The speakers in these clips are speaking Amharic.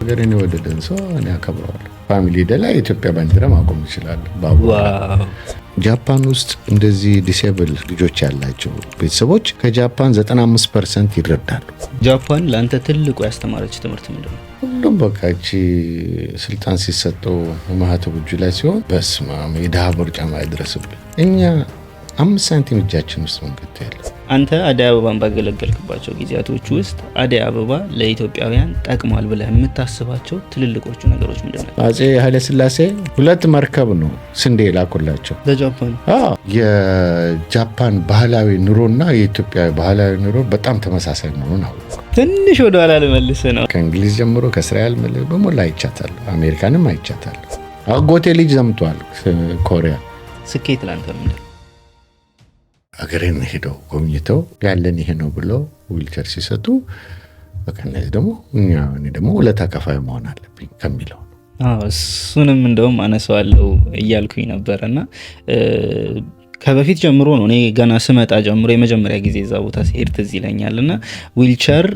ሀገሬን የወደደን ሰው እኔ አከብረዋለሁ። ፋሚሊ ደላ የኢትዮጵያ ባንዲራ ማቆም ይችላል። ዋው! ጃፓን ውስጥ እንደዚህ ዲሴብል ልጆች ያላቸው ቤተሰቦች ከጃፓን 95% ይረዳሉ። ጃፓን ለአንተ ትልቁ ያስተማረች ትምህርት ምንድን ነው? ሁሉም በቃ እቺ ስልጣን ሲሰጠው ማህተቡ እጁ ላይ ሲሆን በስማም የድሃ ቦርጫማ አይድረስብን። እኛ 5 ሳንቲም እጃችን ውስጥ መንገድ ያለ። አንተ አደይ አበባን ባገለገልክባቸው ጊዜያቶች ውስጥ አደይ አበባ ለኢትዮጵያውያን ጠቅሟል ብለህ የምታስባቸው ትልልቆቹ ነገሮች ምንድን ናቸው? አፄ ኃይለ ሥላሴ 2 መርከብ ነው ስንዴ ላኩላቸው ለጃፓን። የጃፓን ባህላዊ ኑሮና የኢትዮጵያ ባህላዊ ኑሮ በጣም ተመሳሳይ መሆኑን አወቁ። ትንሽ ወደ ኋላ ልመልስ ነው። ከእንግሊዝ ጀምሮ ከእስራኤል በሞላ አይቻታለሁ። አሜሪካንም አይቻታለሁ። አጎቴ ልጅ ዘምቷል ኮሪያ። ስኬት ላንተ ምንድን ነው? አገሬን ሄደው ጎብኝተው ያለን ይሄ ነው ብለው ዊልቸር ሲሰጡ በቃ እነዚህ ደግሞ እኔ ደግሞ ውለታ ከፋይ መሆን አለብኝ ከሚለው እሱንም እንደውም አነሳዋለሁ እያልኩኝ ነበረና ከበፊት ጀምሮ ነው እኔ ገና ስመጣ ጀምሮ የመጀመሪያ ጊዜ እዛ ቦታ ሲሄድ ትዝ ይለኛል። እና ዊልቸር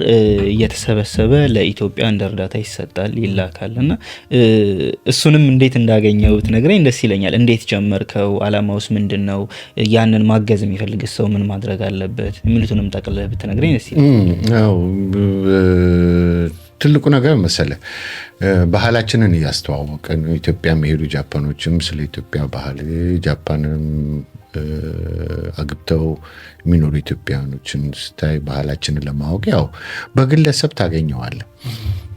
እየተሰበሰበ ለኢትዮጵያ እንደ እርዳታ ይሰጣል ይላካል። እና እሱንም እንዴት እንዳገኘው ብትነግረኝ ደስ ይለኛል። እንዴት ጀመርከው? አላማውስ ምንድን ነው? ያንን ማገዝ የሚፈልግ ሰው ምን ማድረግ አለበት? የሚሉትንም ጠቅልለህ ብትነግረኝ ደስ ይለኛል። ትልቁ ነገር መሰለህ ባህላችንን እያስተዋወቅን ኢትዮጵያ የሚሄዱ ጃፓኖችም ስለ ኢትዮጵያ ባህል ጃፓንም አግብተው የሚኖሩ ኢትዮጵያኖችን ስታይ ባህላችንን ለማወቅ ያው በግለሰብ ታገኘዋለህ።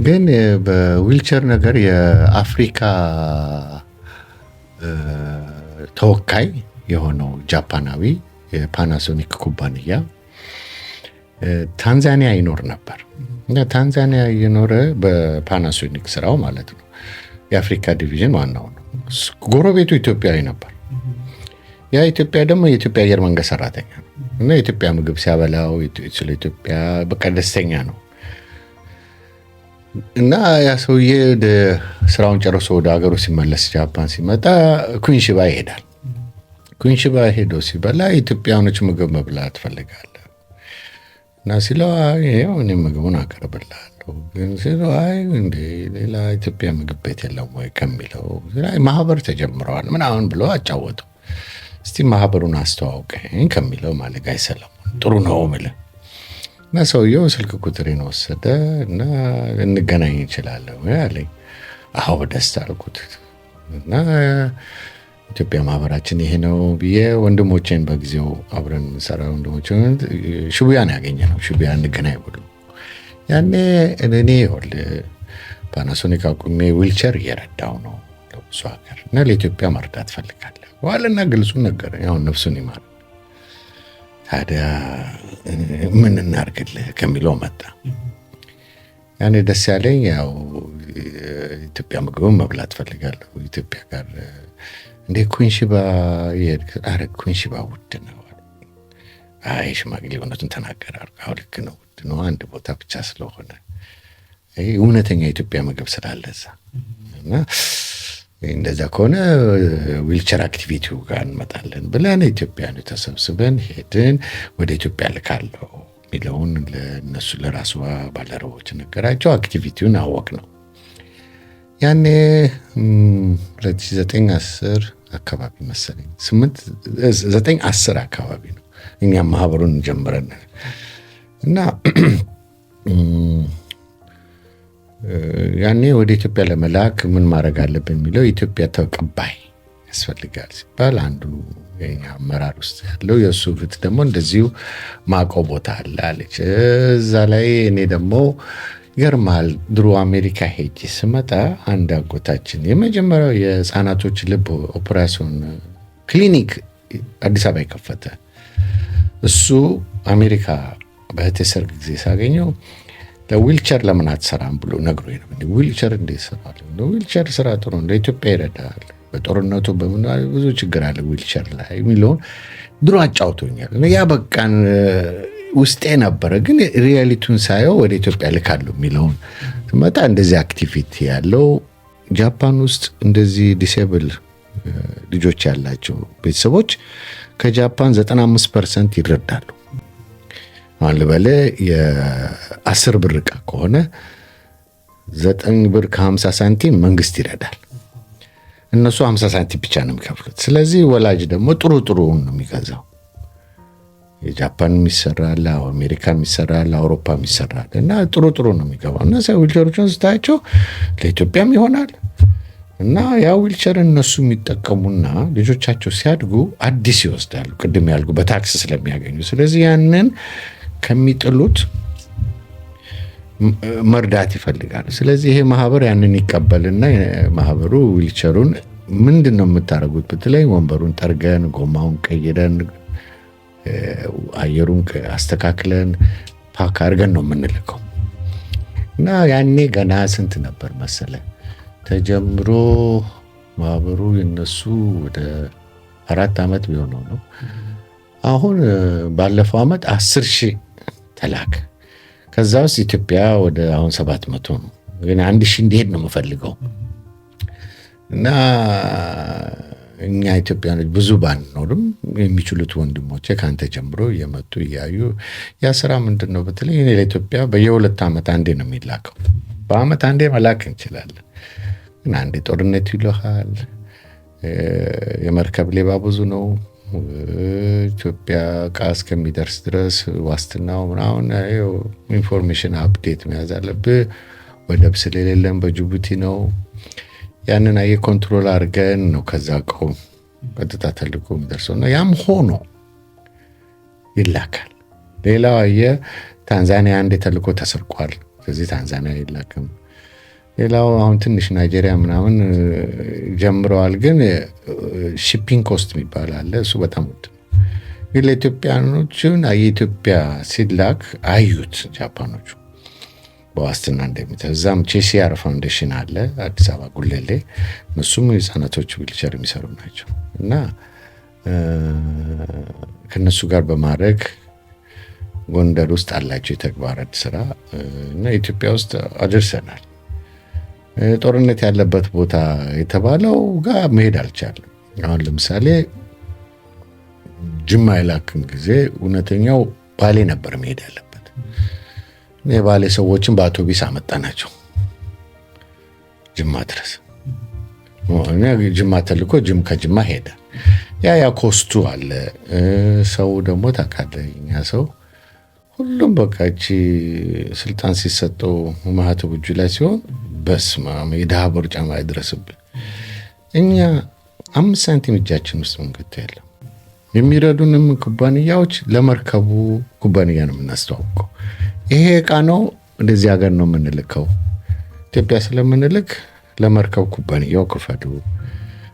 ግን በዊልቸር ነገር የአፍሪካ ተወካይ የሆነው ጃፓናዊ የፓናሶኒክ ኩባንያ ታንዛኒያ ይኖር ነበር እና ታንዛኒያ የኖረ በፓናሶኒክ ስራው ማለት ነው። የአፍሪካ ዲቪዥን ዋናው ነው። ጎረቤቱ ኢትዮጵያዊ ነበር። ያ ኢትዮጵያ ደግሞ የኢትዮጵያ አየር መንገድ ሰራተኛ ነው እና የኢትዮጵያ ምግብ ሲያበላው ስለ ኢትዮጵያ በቃ ደስተኛ ነው። እና ያ ሰውዬ ስራውን ጨርሶ ወደ ሀገሩ ሲመለስ ጃፓን ሲመጣ ኩንሺባ ይሄዳል። ኩንሺባ ሄዶ ሲበላ ኢትዮጵያኖች ምግብ መብላት ትፈልጋለህ እና ሲለው ይሄው እኔ ምግቡን አቀርብልሃለሁ ግን ሲለው እንዴ ሌላ ኢትዮጵያ ምግብ ቤት የለም ወይ ከሚለው ማህበር ተጀምረዋል ምናምን ብሎ አጫወተው። እስቲ ማህበሩን አስተዋውቀኝ ከሚለው ማለት ጋር ሰለሞን ጥሩ ነው ማለት እና ሰውየው ስልክ ቁጥሬን ወሰደ እና እንገናኝ እንችላለን አለኝ። አዎ ደስታ አልኩት እና ኢትዮጵያ ማህበራችን ይሄ ነው ብዬ ወንድሞቼን በጊዜው አብረን ሰራ ወንድሞቼን ሽቡያን ያገኘነው ሽቡያ እንገናኝ ብሎ ያኔ እኔ ወል ፓናሶኒክ አቁሜ ዊልቸር እየረዳው ነው ለብዙ ሀገር እና ለኢትዮጵያ መርዳት ፈልጋለሁ ዋለና ግልጹን ነገር ያው ነፍሱን ይማር። ታዲያ ምን እናርግልህ ከሚለው መጣ። ያኔ ደስ ያለኝ ያው ኢትዮጵያ ምግብ መብላት ፈልጋለሁ ኢትዮጵያ ጋር እንደ ኩንሺባ ኩንሺባ ውድ ነው። አይ ሽማግሌ እውነቱን ተናገረ። አዎ ልክ ነው ውድ ነው አንድ ቦታ ብቻ ስለሆነ እውነተኛ ኢትዮጵያ ምግብ ስላለ እዛ እና እንደዛ ከሆነ ዊልቸር አክቲቪቲው ጋር እንመጣለን ብለን ኢትዮጵያን ተሰብስበን ሄድን። ወደ ኢትዮጵያ ልካለው ሚለውን ለነሱ ለራሱ ባለረቦች ነገራቸው። አክቲቪቲውን አወቅ ነው ያኔ 2009-10 አካባቢ መሰለኝ 9-10 አካባቢ ነው እኛም ማህበሩን ጀምረን እና ያኔ ወደ ኢትዮጵያ ለመላክ ምን ማድረግ አለብን የሚለው ኢትዮጵያ ተቀባይ ያስፈልጋል ሲባል አንዱ የኛ አመራር ውስጥ ያለው የእሱ እህት ደግሞ እንደዚሁ ማቀው ቦታ አለ አለች። እዛ ላይ እኔ ደግሞ ይገርማል ድሮ አሜሪካ ሄጄ ስመጣ አንድ አጎታችን የመጀመሪያው የህፃናቶች ልብ ኦፕሬሽን ክሊኒክ አዲስ አበባ የከፈተ እሱ አሜሪካ በእህቴ ሰርግ ጊዜ ሳገኘው ለዊልቸር ለምን አትሰራም ብሎ ነግሮኝ ነው። ዊልቸር እንዴት ሰራለ? ዊልቸር ስራ ጥሩ ነው ለኢትዮጵያ ይረዳል። በጦርነቱ በምን ብዙ ችግር አለ ዊልቸር ላይ የሚለውን ድሮ አጫውቶኛል። ያ በቃን ውስጤ ነበረ። ግን ሪያሊቲውን ሳየው ወደ ኢትዮጵያ ልካለሁ የሚለውን መጣ። እንደዚህ አክቲቪቲ ያለው ጃፓን ውስጥ እንደዚህ ዲሴብል ልጆች ያላቸው ቤተሰቦች ከጃፓን 95% ይረዳሉ። አሁን ልበለ የ10 ብር ዕቃ ከሆነ 9 ብር ከ50 ሳንቲም መንግስት ይረዳል። እነሱ 50 ሳንቲም ብቻ ነው የሚከፍሉት። ስለዚህ ወላጅ ደግሞ ጥሩውን ነው የሚገዛው። የጃፓን የሚሰራል፣ አሜሪካ የሚሰራል፣ አውሮፓ የሚሰራል እና ጥሩ ነው የሚገባው እና ዊልቸሮችን ስታያቸው ለኢትዮጵያም ይሆናል እና ያ ዊልቸር እነሱ የሚጠቀሙና ልጆቻቸው ሲያድጉ አዲስ ይወስዳሉ። ቅድም ያልኩ በታክስ ስለሚያገኙ። ስለዚህ ያንን ከሚጥሉት መርዳት ይፈልጋሉ። ስለዚህ ይሄ ማህበር ያንን ይቀበልና ማህበሩ ዊልቸሩን ምንድን ነው የምታደርጉት ብትለኝ፣ ወንበሩን ጠርገን ጎማውን ቀይረን አየሩን አስተካክለን ፓክ አድርገን ነው የምንልከው እና ያኔ ገና ስንት ነበር መሰለ ተጀምሮ ማህበሩ የነሱ ወደ 4 ዓመት ቢሆነው ነው። አሁን ባለፈው ዓመት 10,000 ተላከ። ከዛ ውስጥ ኢትዮጵያ ወደ አሁን 700 ነው። ግን 1,000 እንዲሄድ ነው የምፈልገው እና እኛ ኢትዮጵያኖች ብዙ ባንኖርም የሚችሉት ወንድሞቼ ካንተ ጀምሮ እየመጡ እያዩ ያ ስራ ምንድን ነው በተለይ እኔ ለኢትዮጵያ በየ2 ዓመት አንዴ ነው የሚላከው። በአመት አንዴ መላክ እንችላለን፣ ግን አንዴ ጦርነት ይልሃል። የመርከብ ሌባ ብዙ ነው። ኢትዮጵያ ዕቃ እስከሚደርስ ድረስ ዋስትናው ምናምን ኢንፎርሜሽን አፕዴት መያዝ አለብህ። ወደብ ስለሌለን በጅቡቲ ነው። ያንን አየህ ኮንትሮል አድርገን ነው ከዛ እቃው ቀጥታ ተልኮ የሚደርሰው እና ያም ሆኖ ይላካል። ሌላው አየህ ታንዛኒያ አንዴ ተልኮ ተሰርቋል፣ ስለዚህ ታንዛኒያ አይላክም። ሌላው አሁን ትንሽ ናይጄሪያ ምናምን ጀምረዋል፣ ግን ሺፒንግ ኮስት የሚባል አለ። እሱ በጣም ውድ ነው። ግን ለኢትዮጵያኖችን የኢትዮጵያ ሲላክ አዩት ጃፓኖቹ በዋስትና እንደሚተው። እዛም ቼሲአር ፋውንዴሽን አለ አዲስ አበባ ጉለሌ፣ እነሱም የህፃናቶች ዊልቸር የሚሰሩ ናቸው እና ከነሱ ጋር በማድረግ ጎንደር ውስጥ አላቸው የተግባራት ስራ እና ኢትዮጵያ ውስጥ አድርሰናል። ጦርነት ያለበት ቦታ የተባለው ጋር መሄድ አልቻለም። አሁን ለምሳሌ ጅማ የላክን ጊዜ እውነተኛው ባሌ ነበር መሄድ ያለበት። የባሌ ሰዎችን በአውቶቢስ አመጣናቸው ጅማ ድረስ። ጅማ ተልኮ ከጅማ ሄደ። ያ ኮስቱ አለ። ሰው ደግሞ ታውቃለህ፣ እኛ ሰው ሁሉም በቃ እቺ ስልጣን ሲሰጠው ማህተቡ እጁ ላይ ሲሆን በስመ አብ የድሃ ቦርጫማ አይድረስብን። እኛ 5 ሳንቲም እጃችን ውስጥ መንገድ የለም። የሚረዱንም ኩባንያዎች ለመርከቡ ኩባንያ ነው የምናስተዋውቀው። ይሄ እቃ ነው እንደዚህ ሀገር ነው የምንልከው። ኢትዮጵያ ስለምንልክ ለመርከብ ኩባንያው ክፈሉ።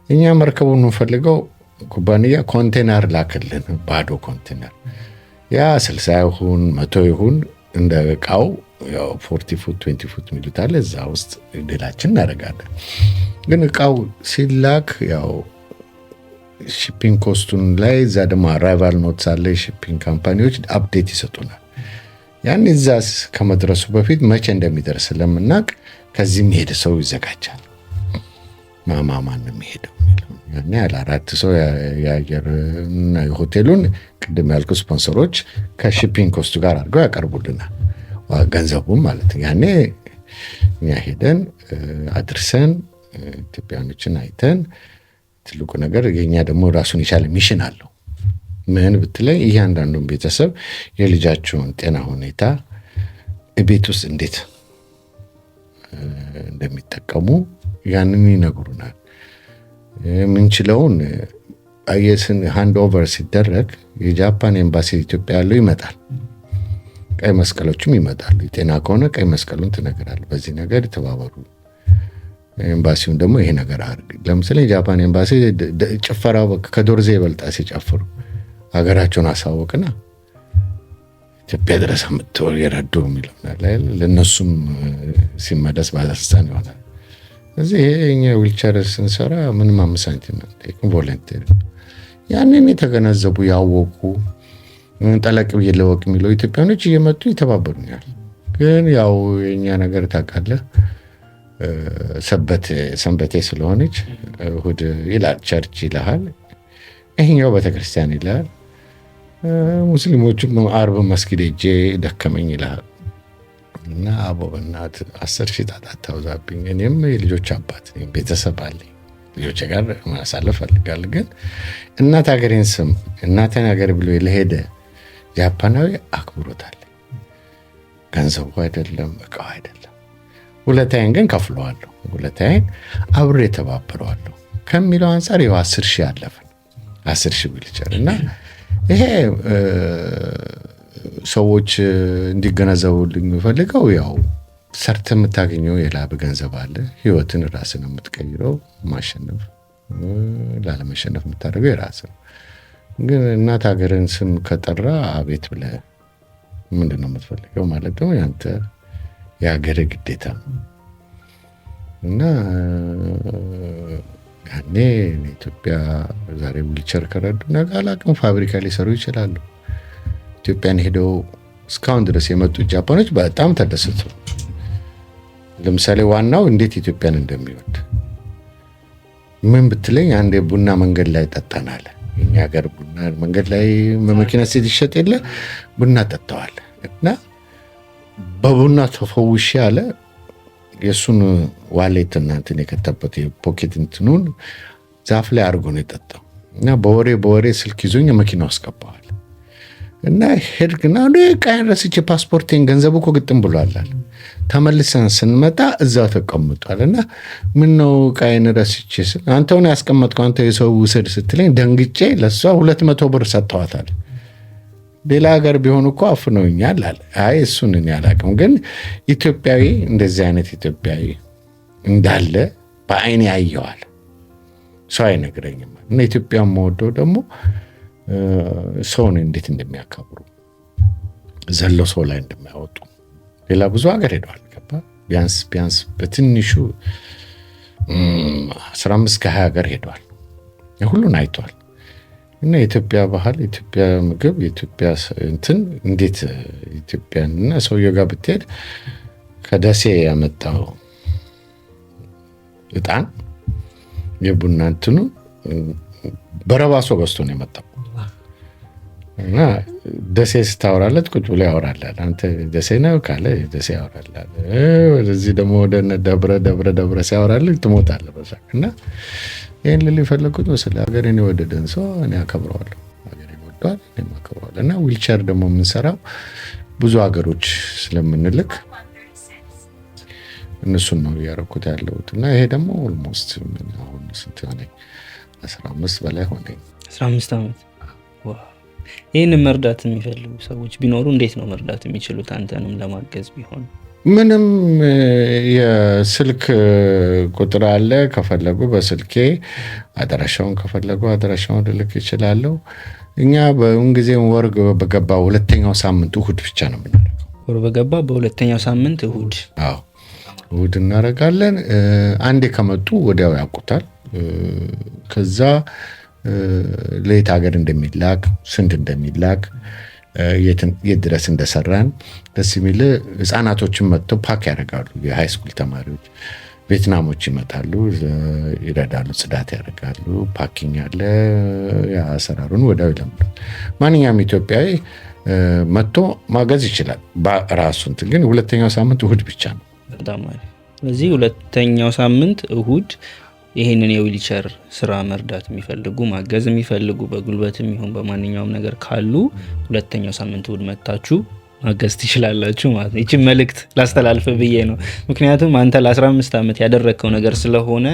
እኛ መርከቡን የምንፈልገው ኩባንያ ኮንቴነር ላክልን፣ ባዶ ኮንቴነር። ያ 60 ይሁን 100 ይሁን እንደ እቃው 40 ፉት 20 ፉት ሚሉት አለ። እዛ ውስጥ ሌላችን እናደርጋለን። ግን እቃው ሲላክ ያው ሺፒንግ ኮስቱን ላይ እዛ ደግሞ አራይቫል ኖትስ አለ። የሺፒንግ ካምፓኒዎች አፕዴት ይሰጡናል። ያን እዛስ ከመድረሱ በፊት መቼ እንደሚደርስ ስለምናውቅ ከዚህ የሚሄድ ሰው ይዘጋጃል። ማን ነው የሚሄደው? ያኔ ያለ 4 ሰው የአየር እና የሆቴሉን ቅድም ያልኩ ስፖንሰሮች ከሺፒንግ ኮስቱ ጋር አድርገው ያቀርቡልናል፣ ገንዘቡም ማለት ነው። ያኔ እኛ ሄደን አድርሰን ኢትዮጵያኖችን አይተን፣ ትልቁ ነገር የኛ ደግሞ ራሱን የቻለ ሚሽን አለው። ምን ብትለኝ እያንዳንዱን ቤተሰብ የልጃቸውን ጤና ሁኔታ ቤት ውስጥ እንዴት እንደሚጠቀሙ ያንን ይነግሩናል። ምንችለውን አየስን ሃንድ ኦቨር ሲደረግ የጃፓን ኤምባሲ ኢትዮጵያ ያለው ይመጣል፣ ቀይ መስቀሎችም ይመጣሉ። የጤና ከሆነ ቀይ መስቀሉን ትነግራለህ፣ በዚህ ነገር የተባበሩ። ኤምባሲውን ደግሞ ይሄ ነገር አድርግ። ለምሳሌ የጃፓን ኤምባሲ ጭፈራው ከዶርዜ ይበልጣ ሲጨፍሩ ሀገራቸውን አሳወቅና ኢትዮጵያ ድረስ አምጥተው የረዱ የሚለው ለእነሱም ሲመለስ ባለስልጣን ይሆናል። እዚህ ይሄ ዊልቸር ስንሰራ ምንም 5 ሳንቲም ነው ቮለንቴር። ያንን የተገነዘቡ ያወቁ ጠለቅ ብዬ ለወቅ የሚለው ኢትዮጵያኖች እየመጡ ይተባበሩኛል። ግን ያው የኛ ነገር ታውቃለህ፣ ሰንበቴ ስለሆነች እሑድ ይላል ቸርች ይልሃል፣ ይሄኛው ቤተክርስቲያን ይልሃል። ሙስሊሞቹም አርብ መስጊድ ሄጄ ደከመኝ ይልሃል። እና አቦ እናት 10,000 ጣጣ አታውዛብኝ። እኔም የልጆች አባት ነኝ፣ ቤተሰብ አለኝ፣ ልጆች ጋር ማሳለፍ ፈልጋለሁ። ግን እናት ሀገሬን ስም እናቴን ሀገር ብሎ ለሄደ ጃፓናዊ አክብሮታል። ገንዘቡ አይደለም እቃው አይደለም። ውለታዬን ግን ከፍለዋለሁ። ውለታዬን አብሬ ተባበረዋለሁ ከሚለው አንጻር ይኸው 10,000 አለፈን። 10,000 ዊልቸር እና ይሄ ሰዎች እንዲገነዘቡልኝ የምፈልገው ያው ሰርተ የምታገኘው የላብ ገንዘብ አለ። ህይወትን ራስን የምትቀይረው ማሸነፍ ላለመሸነፍ የምታደርገው የራስ ነው። ግን እናት ሀገርን ስም ከጠራ አቤት ብለህ ምንድን ነው የምትፈልገው ማለት ነው። ያንተ የሀገር ግዴታ ነው እና ያኔ ኢትዮጵያ ዛሬ ዊልቸር ከረዱ ነገ አላቅም ፋብሪካ ሊሰሩ ይችላሉ። ኢትዮጵያን ሄደው እስካሁን ድረስ የመጡ ጃፓኖች በጣም ተደሰቱ። ለምሳሌ ዋናው እንዴት ኢትዮጵያን እንደሚወድ ምን ብትለኝ፣ አንዴ ቡና መንገድ ላይ ጠጣናል። የኛ ሀገር ቡና መንገድ ላይ በመኪና ሴት ይሸጥ የለ ቡና ጠጣዋል እና በቡና ተፈውሽ ያለ የእሱን ዋሌት እና እንትን የከተበት የፖኬት እንትኑን ዛፍ ላይ አድርጎ ነው የጠጣው እና በወሬ ስልክ ይዞኝ መኪና ውስጥ ገባዋል እና ሄድግና ቃይን ረስቼ ፓስፖርቴን ገንዘቡ እኮ ግጥም ብሏል። ተመልሰን ስንመጣ እዛው ተቀምጧል እና ምነው ቃይን ረስቼ አንተ ሆነ ያስቀመጥከው አንተ የሰው ውሰድ ስትለኝ ደንግጬ ለሷ 200 ብር ሰጥተዋታል። ሌላ ሀገር ቢሆን እኮ አፍነውኛል አለ። አይ እሱን እኔ አላውቅም፣ ግን ኢትዮጵያዊ እንደዚህ አይነት ኢትዮጵያዊ እንዳለ በአይኔ ያየዋል። ሰው አይነግረኝም እና ኢትዮጵያ የምወደው ደግሞ ሰውን እንዴት እንደሚያከብሩ ዘለው ሰው ላይ እንደሚያወጡ። ሌላ ብዙ ሀገር ሄደዋል። ገባ ቢያንስ በትንሹ 15 ከ20 ሀገር ሄደዋል። ሁሉን አይቷል። እና የኢትዮጵያ ባህል፣ የኢትዮጵያ ምግብ፣ የኢትዮጵያ እንትን እንዴት ኢትዮጵያን እና ሰውየው ጋር ብትሄድ ከደሴ ያመጣው እጣን የቡና እንትኑ በረባሶ ገዝቶ ነው የመጣው እና ደሴ ስታወራለት ቁጭ ብሎ ያወራላል። አንተ ደሴ ነው ካለ ደሴ ያወራላል። ወደዚህ ደግሞ ወደ ደብረ ሲያወራልህ ትሞታለህ በሳቅ። እና ይህን ልል የፈለጉት ስለ ሀገሬን የወደደን ሰው እኔ አከብረዋለሁ፣ ሀገሬን ወደዋል፣ እኔም አከብረዋለሁ። እና ዊልቸር ደግሞ የምንሰራው ብዙ ሀገሮች ስለምንልክ እነሱን ነው እያደረኩት ያለሁት። እና ይሄ ደግሞ ኦልሞስት አሁን ስንት ሆነኝ? 15 በላይ ሆነኝ። 15 ዓመት። ይህንን መርዳት የሚፈልጉ ሰዎች ቢኖሩ እንዴት ነው መርዳት የሚችሉት? አንተንም ለማገዝ ቢሆን ምንም የስልክ ቁጥር አለ። ከፈለጉ በስልኬ አድራሻውን ከፈለጉ አድራሻውን ልልክ ይችላለሁ። እኛ በውን ጊዜ ወር በገባ ሁለተኛው ሳምንት እሁድ ብቻ ነው የምናደርገው። ወር በገባ በሁለተኛው ሳምንት እሁድ። አዎ እሁድ እናደርጋለን። አንዴ ከመጡ ወዲያው ያውቁታል። ከዛ ለየት ሀገር እንደሚላክ ስንት እንደሚላክ የት ድረስ እንደሰራን ደስ የሚል ህፃናቶችን መጥተው ፓክ ያደርጋሉ። የሃይ ስኩል ተማሪዎች ቬትናሞች ይመጣሉ፣ ይረዳሉ፣ ጽዳት ያደርጋሉ። ፓኪንግ ያለ አሰራሩን ወዲያው ይለምዳል። ማንኛውም ኢትዮጵያዊ መጥቶ ማገዝ ይችላል በራሱ እንትን። ግን ሁለተኛው ሳምንት እሁድ ብቻ ነው። በጣም አሪፍ። ስለዚህ ሁለተኛው ሳምንት እሁድ ይህንን የዊልቸር ስራ መርዳት የሚፈልጉ ማገዝ የሚፈልጉ በጉልበትም ይሁን በማንኛውም ነገር ካሉ ሁለተኛው ሳምንት እሁድ መጥታችሁ ማገዝ ትችላላችሁ ማለት ነው። ይህችን መልእክት ላስተላልፍ ብዬ ነው። ምክንያቱም አንተ ለ15 ዓመት ያደረግከው ነገር ስለሆነ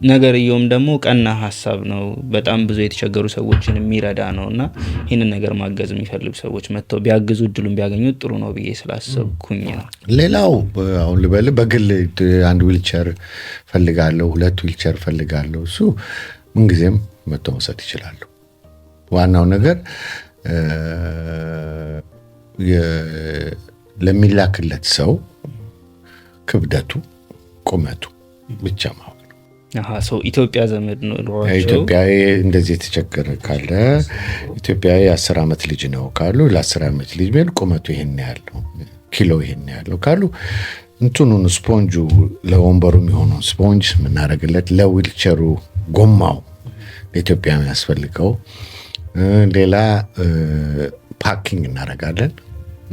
ነገርየውም ደግሞ ቀና ሀሳብ ነው። በጣም ብዙ የተቸገሩ ሰዎችን የሚረዳ ነው እና ይህንን ነገር ማገዝ የሚፈልጉ ሰዎች መጥተው ቢያግዙ እድሉን ቢያገኙት ጥሩ ነው ብዬ ስላሰብኩኝ ነው። ሌላው አሁን ልበል በግል አንድ ዊልቸር ፈልጋለሁ፣ 2 ዊልቸር ፈልጋለሁ፣ እሱ ምንጊዜም መጥተው መውሰድ ይችላሉ። ዋናው ነገር ለሚላክለት ሰው ክብደቱ ቁመቱ ብቻ ማወቅ ነው። ሰው ኢትዮጵያ ዘመድ ነው ኖራቸው ኢትዮጵያዊ እንደዚህ የተቸገረ ካለ ኢትዮጵያዊ 10 ዓመት ልጅ ነው ካሉ ለ10 ዓመት ልጅ ቢል ቁመቱ ይሄን ያለው ኪሎ ይሄን ያለው ካሉ እንትኑን ስፖንጁ ለወንበሩ የሚሆነው ስፖንጅ የምናደርግለት፣ ለዊልቸሩ ጎማው ለኢትዮጵያ የሚያስፈልገው ሌላ ፓኪንግ እናደርጋለን።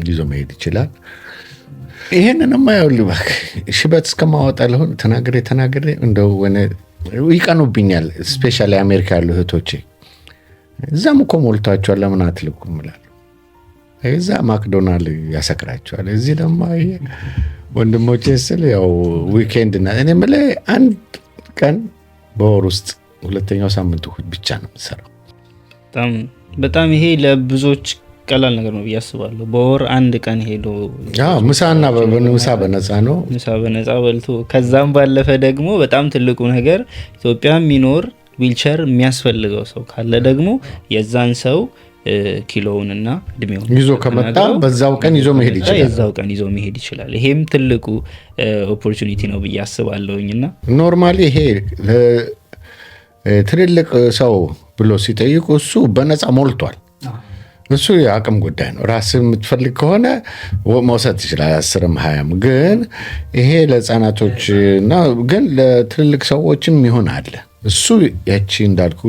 ይዞ መሄድ ይችላል። ይሄንንማ ይኸውልህ እባክህ ሽበት እስከማወጣ ለሆን ተናግሬ እንደው ይቀኑብኛል። ስፔሻሊ አሜሪካ ያሉ እህቶቼ እዛም እኮ ሞልቷቸዋል ለምን አትልኩም እላለሁ። እዛ ማክዶናልድ ያሰክራቸዋል፣ እዚህ ደግሞ ወንድሞቼ ስል ያው ዊኬንድ እና እኔ የምልህ አንድ ቀን በወር ውስጥ ሁለተኛው ሳምንት እሑድ ብቻ ነው የምሰራው። በጣም ይሄ ለብዙዎች ቀላል ነገር ነው ብዬ አስባለሁ። በወር አንድ ቀን ሄዶ ምሳ በነፃ ነው፣ ምሳ በነፃ በልቶ ከዛም ባለፈ ደግሞ በጣም ትልቁ ነገር ኢትዮጵያ የሚኖር ዊልቸር የሚያስፈልገው ሰው ካለ ደግሞ የዛን ሰው ኪሎውንና እድሜውን ይዞ ከመጣ በዛው ቀን ይዞ መሄድ ይችላል። ይሄም ትልቁ ኦፖርቹኒቲ ነው ብዬ አስባለሁኝና ኖርማሊ ይሄ ትልልቅ ሰው ብሎ ሲጠይቁ እሱ በነፃ ሞልቷል። እሱ የአቅም ጉዳይ ነው። ራስህ የምትፈልግ ከሆነ መውሰድ ትችላል 10ም 20ም። ግን ይሄ ለህፃናቶች እና ግን ለትልልቅ ሰዎችም ይሆን አለ። እሱ ያቺ እንዳልኩ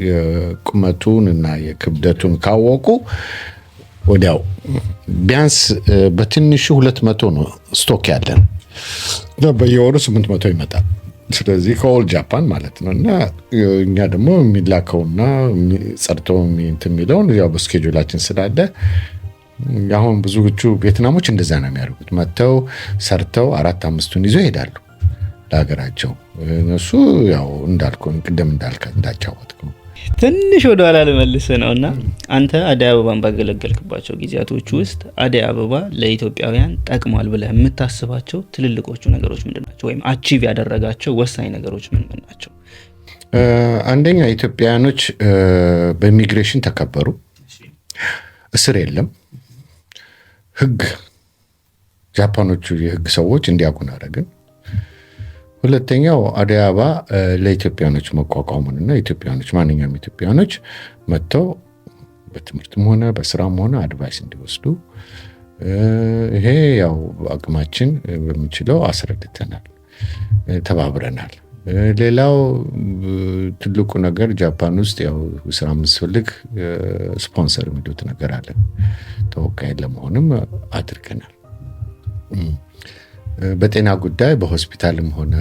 የቁመቱን እና የክብደቱን ካወቁ ወዲያው ቢያንስ በትንሹ 200 ነው ስቶክ ያለን፣ በየወሩ 800 ይመጣል። ስለዚህ ከኦል ጃፓን ማለት ነው። እና እኛ ደግሞ የሚላከውና ጸርቶ የሚለውን ያው በስኬጁላችን ስላለ አሁን ብዙዎቹ ቬትናሞች እንደዛ ነው የሚያደርጉት። መጥተው ሰርተው 4-5ቱን ይዘው ይሄዳሉ ለሀገራቸው። እነሱ ያው እንዳልኩ ቅድም እንዳጫወትኩ ትንሽ ወደ ኋላ ልመልስ ነውና አንተ አደይ አበባን ባገለገልክባቸው ጊዜያቶች ውስጥ አደይ አበባ ለኢትዮጵያውያን ጠቅሟል ብለህ የምታስባቸው ትልልቆቹ ነገሮች ምንድን ናቸው? ወይም አቺቭ ያደረጋቸው ወሳኝ ነገሮች ምን ናቸው? አንደኛ ኢትዮጵያውያኖች በኢሚግሬሽን ተከበሩ። እስር የለም። ህግ ጃፓኖቹ የህግ ሰዎች እንዲያውቁን አደረግን። ሁለተኛው አደይ አበባ ለኢትዮጵያኖች መቋቋሙንና ኢትዮጵያኖች ማንኛውም ኢትዮጵያኖች መጥተው በትምህርትም ሆነ በስራም ሆነ አድቫይስ እንዲወስዱ ይሄ ያው አቅማችን በሚችለው አስረድተናል፣ ተባብረናል። ሌላው ትልቁ ነገር ጃፓን ውስጥ ያው ስራ የምትፈልግ ስፖንሰር የሚሉት ነገር አለ። ተወካይ ለመሆንም አድርገናል። በጤና ጉዳይ በሆስፒታልም ሆነ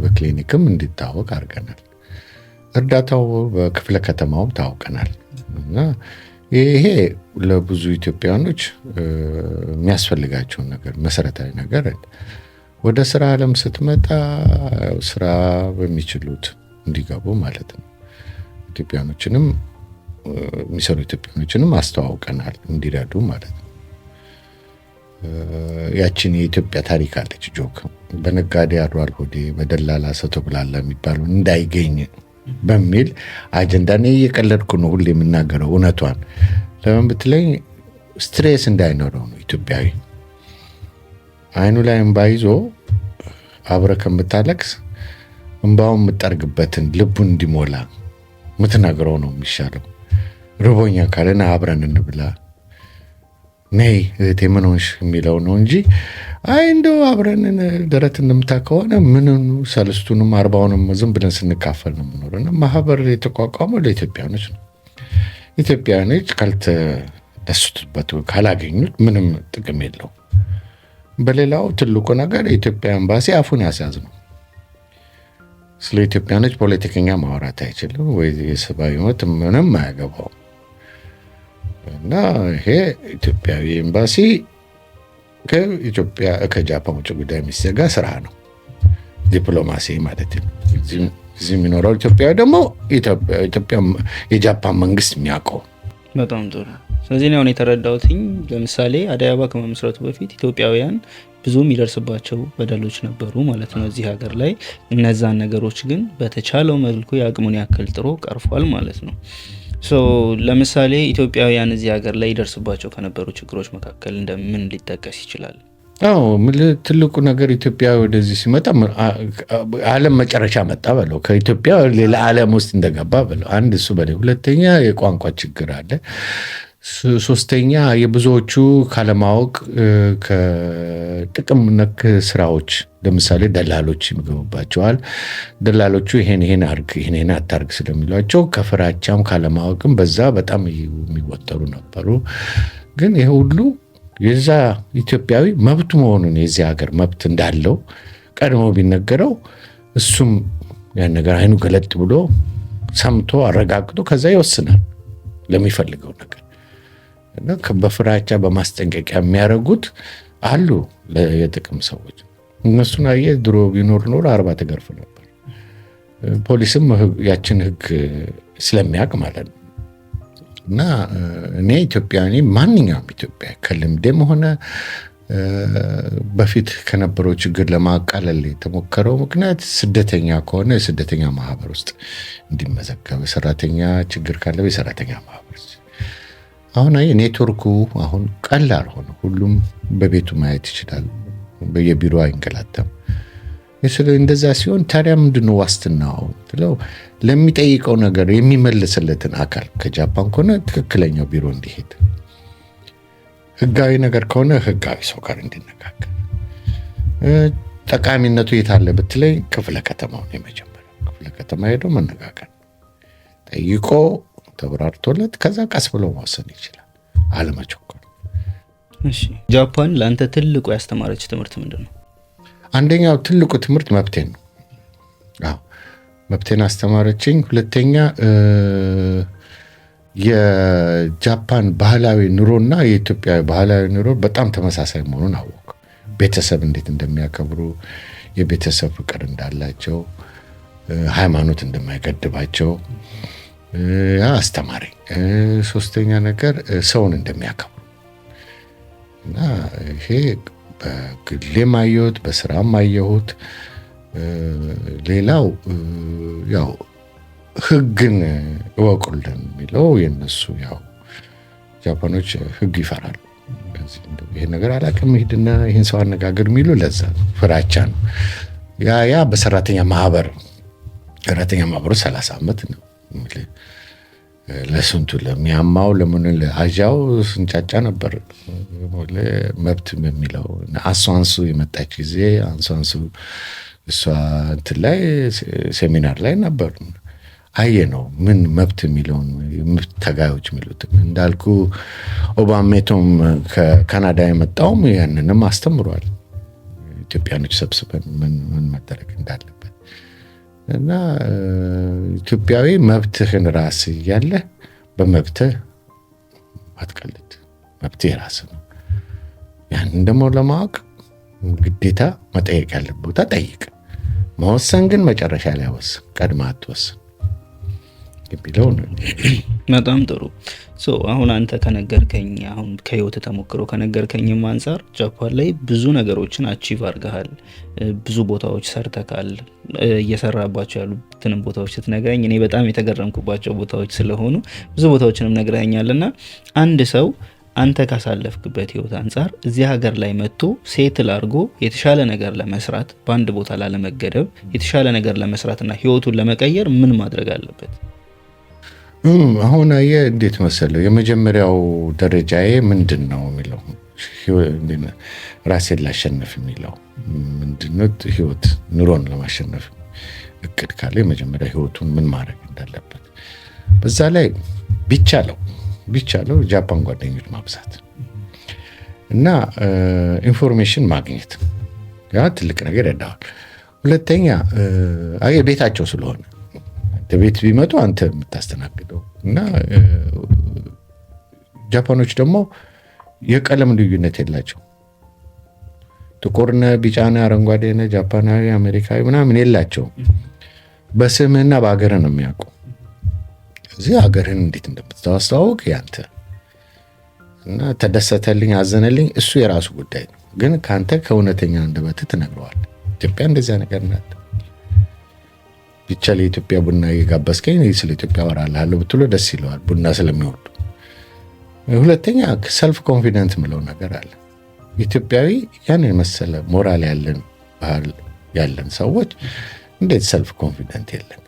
በክሊኒክም እንዲታወቅ አድርገናል። እርዳታው በክፍለ ከተማውም ታውቀናል። እና ይሄ ለብዙ ኢትዮጵያኖች የሚያስፈልጋቸውን ነገር መሰረታዊ ነገር ወደ ስራ ዓለም ስትመጣ ስራ በሚችሉት እንዲገቡ ማለት ነው። ኢትዮጵያኖችንም የሚሰሩ ኢትዮጵያኖችንም አስተዋውቀናል እንዲረዱ ማለት ነው። ያችን የኢትዮጵያ ታሪክ አለች ጆክ በነጋዴ አድሯል ሆዴ በደላላ ሰው ተብላላ የሚባለው እንዳይገኝ በሚል አጀንዳ እኔ እየቀለድኩ ነው ሁሌ የምናገረው እውነቷን። ለምን ብትለኝ ስትሬስ እንዳይኖረው ነው። ኢትዮጵያዊ አይኑ ላይ እምባ ይዞ አብረ ከምታለቅስ እምባውን የምጠርግበትን ልቡን እንዲሞላ ምትነግረው ነው የሚሻለው። ርቦኛ ካለና አብረን እንብላ ነይ እህቴ ምን ሆንሽ የሚለው ነው እንጂ አይ እንደው አብረን ደረት እንምታ ከሆነ ምንኑ 30ቱንም 40ውንም ዝም ብለን ስንካፈል ነው የምኖረው። ማህበር የተቋቋመው ለኢትዮጵያኖች ነው። ኢትዮጵያኖች ካልተደሰቱበት ካላገኙት ምንም ጥቅም የለው። በሌላው ትልቁ ነገር የኢትዮጵያ ኤምባሲ አፉን ያስያዝ ነው። ስለ ኢትዮጵያኖች ፖለቲከኛ ማውራት አይችልም ወይ የሰብአዊ መብት ምንም አያገባው። እና ይሄ ኢትዮጵያዊ ኤምባሲ ከኢትዮጵያ ከጃፓን ውጭ ጉዳይ ሚኒስቴር ጋር ስራ ነው፣ ዲፕሎማሲ ማለት ነው። እዚህ የሚኖረው ኢትዮጵያዊ ደግሞ ኢትዮጵያ የጃፓን መንግስት የሚያውቀው። በጣም ጥሩ። ስለዚህ ነው የተረዳሁትኝ። ለምሳሌ አደይ አበባ ከመመስረቱ በፊት ኢትዮጵያውያን ብዙ የሚደርስባቸው በደሎች ነበሩ ማለት ነው እዚህ ሀገር ላይ። እነዛን ነገሮች ግን በተቻለው መልኩ የአቅሙን ያክል ጥሮ ቀርፏል ማለት ነው። ለምሳሌ ኢትዮጵያውያን እዚህ ሀገር ላይ ይደርስባቸው ከነበሩ ችግሮች መካከል እንደምን ሊጠቀስ ይችላል? አዎ ትልቁ ነገር ኢትዮጵያ ወደዚህ ሲመጣ ዓለም መጨረሻ መጣ በለው፣ ከኢትዮጵያ ሌላ ዓለም ውስጥ እንደገባ በለው። አንድ እሱ በላይ፣ ሁለተኛ የቋንቋ ችግር አለ። ሶስተኛ የብዙዎቹ ካለማወቅ ከጥቅም ነክ ስራዎች ለምሳሌ ደላሎች ይገቡባቸዋል። ደላሎቹ ይሄን አርግ ይሄን አታርግ ስለሚሏቸው ከፍራቻም ካለማወቅም በዛ በጣም የሚወጠሩ ነበሩ። ግን ይሄ ሁሉ የዛ ኢትዮጵያዊ መብቱ መሆኑን የዚህ ሀገር መብት እንዳለው ቀድሞ ቢነገረው እሱም ያን ነገር አይኑ ገለጥ ብሎ ሰምቶ አረጋግጦ ከዛ ይወስናል ለሚፈልገው ነገር። እና በፍራቻ በማስጠንቀቂያ የሚያደርጉት አሉ የጥቅም ሰዎች። እነሱን አየህ ድሮ ቢኖር ኖር 40 ተገርፍ ነበር። ፖሊስም ያችን ህግ ስለሚያውቅ ማለት ነው። እና እኔ ኢትዮጵያዊ ማንኛውም ኢትዮጵያ ከልምዴም ሆነ በፊት ከነበረው ችግር ለማቃለል የተሞከረው ምክንያት ስደተኛ ከሆነ የስደተኛ ማህበር ውስጥ እንዲመዘገብ፣ ሰራተኛ ችግር ካለ የሰራተኛ ማህበር ውስጥ። አሁን ኔትወርኩ አሁን ቀላል ሆነ። ሁሉም በቤቱ ማየት ይችላል። በየቢሮ አይንገላታም። እንደዛ ሲሆን ታዲያ ምንድነው ዋስትናው ብለው ለሚጠይቀው ነገር የሚመልስለትን አካል ከጃፓን ከሆነ ትክክለኛው ቢሮ እንዲሄድ፣ ህጋዊ ነገር ከሆነ ህጋዊ ሰው ጋር እንዲነጋገር። ጠቃሚነቱ የታለ ብትለይ ክፍለ ከተማው ነው የመጀመሪያው። ክፍለ ከተማ ሄዶ መነጋገር፣ ጠይቆ ተብራርቶለት ከዛ ቀስ ብሎ መወሰን ይችላል፣ አለመቸኮል። እሺ፣ ጃፓን ለአንተ ትልቁ ያስተማረች ትምህርት ምንድን ነው? አንደኛው ትልቁ ትምህርት መብቴን ነው። መብቴን አስተማረችኝ። ሁለተኛ የጃፓን ባህላዊ ኑሮና የኢትዮጵያ ባህላዊ ኑሮ በጣም ተመሳሳይ መሆኑን አወቅሁ። ቤተሰብ እንዴት እንደሚያከብሩ፣ የቤተሰብ ፍቅር እንዳላቸው፣ ሃይማኖት እንደማይገድባቸው አስተማረኝ። ሶስተኛ ነገር ሰውን እንደሚያከብሩ እና ይሄ በግሌም አየሁት፣ በስራም አየሁት። ሌላው ያው ህግን እወቁልን የሚለው የነሱ ያው ጃፓኖች ህግ ይፈራሉ። ይሄ ነገር አላውቅም ሂድና ይህን ሰው አነጋገር የሚሉ ለዛ ነው፣ ፍራቻ ነው። ያ በሰራተኛ ማህበር 30 ዓመት ነው ለስንቱ ለሚያማው ለምን ለአጃው ስንጫጫ ነበር። መብት የሚለው አንሷንሱ የመጣች ጊዜ አንሷንሱ እሷ እንትን ላይ ሴሚናር ላይ ነበር። አየ ነው ምን መብት የሚለውን ተጋዮች የሚሉት እንዳልኩ ኦባሜቶም ከካናዳ የመጣውም ያንንም አስተምሯል። ኢትዮጵያኖች ሰብስበን ምን መደረግ እንዳለበት እና ኢትዮጵያዊ መብትህን ራስ እያለ በመብትህ አትቀልድ። መብትህ ራስ ነው። ያንን ደግሞ ለማወቅ ግዴታ መጠየቅ ያለበት ቦታ ጠይቅ። መወሰን ግን መጨረሻ ላይ ወስን፣ ቀድማ አትወስን የሚለው ነው። በጣም ጥሩ። አሁን አንተ ከነገርከኝ አሁን ከህይወት ተሞክሮ ከነገርከኝም አንጻር ጃፓን ላይ ብዙ ነገሮችን አቺቭ አድርገሃል፣ ብዙ ቦታዎች ሰርተካል። እየሰራባቸው ያሉትንም ቦታዎች ስትነግረኝ እኔ በጣም የተገረምኩባቸው ቦታዎች ስለሆኑ ብዙ ቦታዎችንም ነግረኛል። እና አንድ ሰው አንተ ካሳለፍክበት ህይወት አንጻር እዚህ ሀገር ላይ መጥቶ ሴትል አድርጎ የተሻለ ነገር ለመስራት፣ በአንድ ቦታ ላለመገደብ የተሻለ ነገር ለመስራትና ህይወቱን ለመቀየር ምን ማድረግ አለበት? አሁን አየህ እንዴት መሰለው፣ የመጀመሪያው ደረጃዬ ምንድን ነው የሚለው ራሴን ላሸነፍ የሚለው ምንድነው? ህይወት ኑሮን ለማሸነፍ እቅድ ካለ የመጀመሪያ ህይወቱን ምን ማድረግ እንዳለበት፣ በዛ ላይ ቢቻለው ጃፓን ጓደኞች ማብዛት እና ኢንፎርሜሽን ማግኘት፣ ያ ትልቅ ነገር ያዳዋል። ሁለተኛ ቤታቸው ስለሆነ ቤት ቢመጡ አንተ የምታስተናግደው እና ጃፓኖች ደግሞ የቀለም ልዩነት የላቸው። ጥቁርነ፣ ቢጫነ፣ አረንጓዴነ፣ ጃፓናዊ፣ አሜሪካዊ ምናምን የላቸው። በስምህና በሀገርህ ነው የሚያውቁ። እዚህ ሀገርህን እንዴት እንደምታስተዋውቅ ያንተ እና ተደሰተልኝ አዘነልኝ እሱ የራሱ ጉዳይ ነው። ግን ከአንተ ከእውነተኛ አንደበትህ ትነግረዋል። ኢትዮጵያ እንደዚያ ነገር ናት። ብቻ ለኢትዮጵያ ቡና እየጋበዝከኝ ስለ ኢትዮጵያ አወራልሃለሁ ብትሎ ደስ ይለዋል፣ ቡና ስለሚወዱ። ሁለተኛ ሰልፍ ኮንፊደንት ምለው ነገር አለ። ኢትዮጵያዊ ያን የመሰለ ሞራል ያለን ባህል ያለን ሰዎች እንዴት ሰልፍ ኮንፊደንት የለን?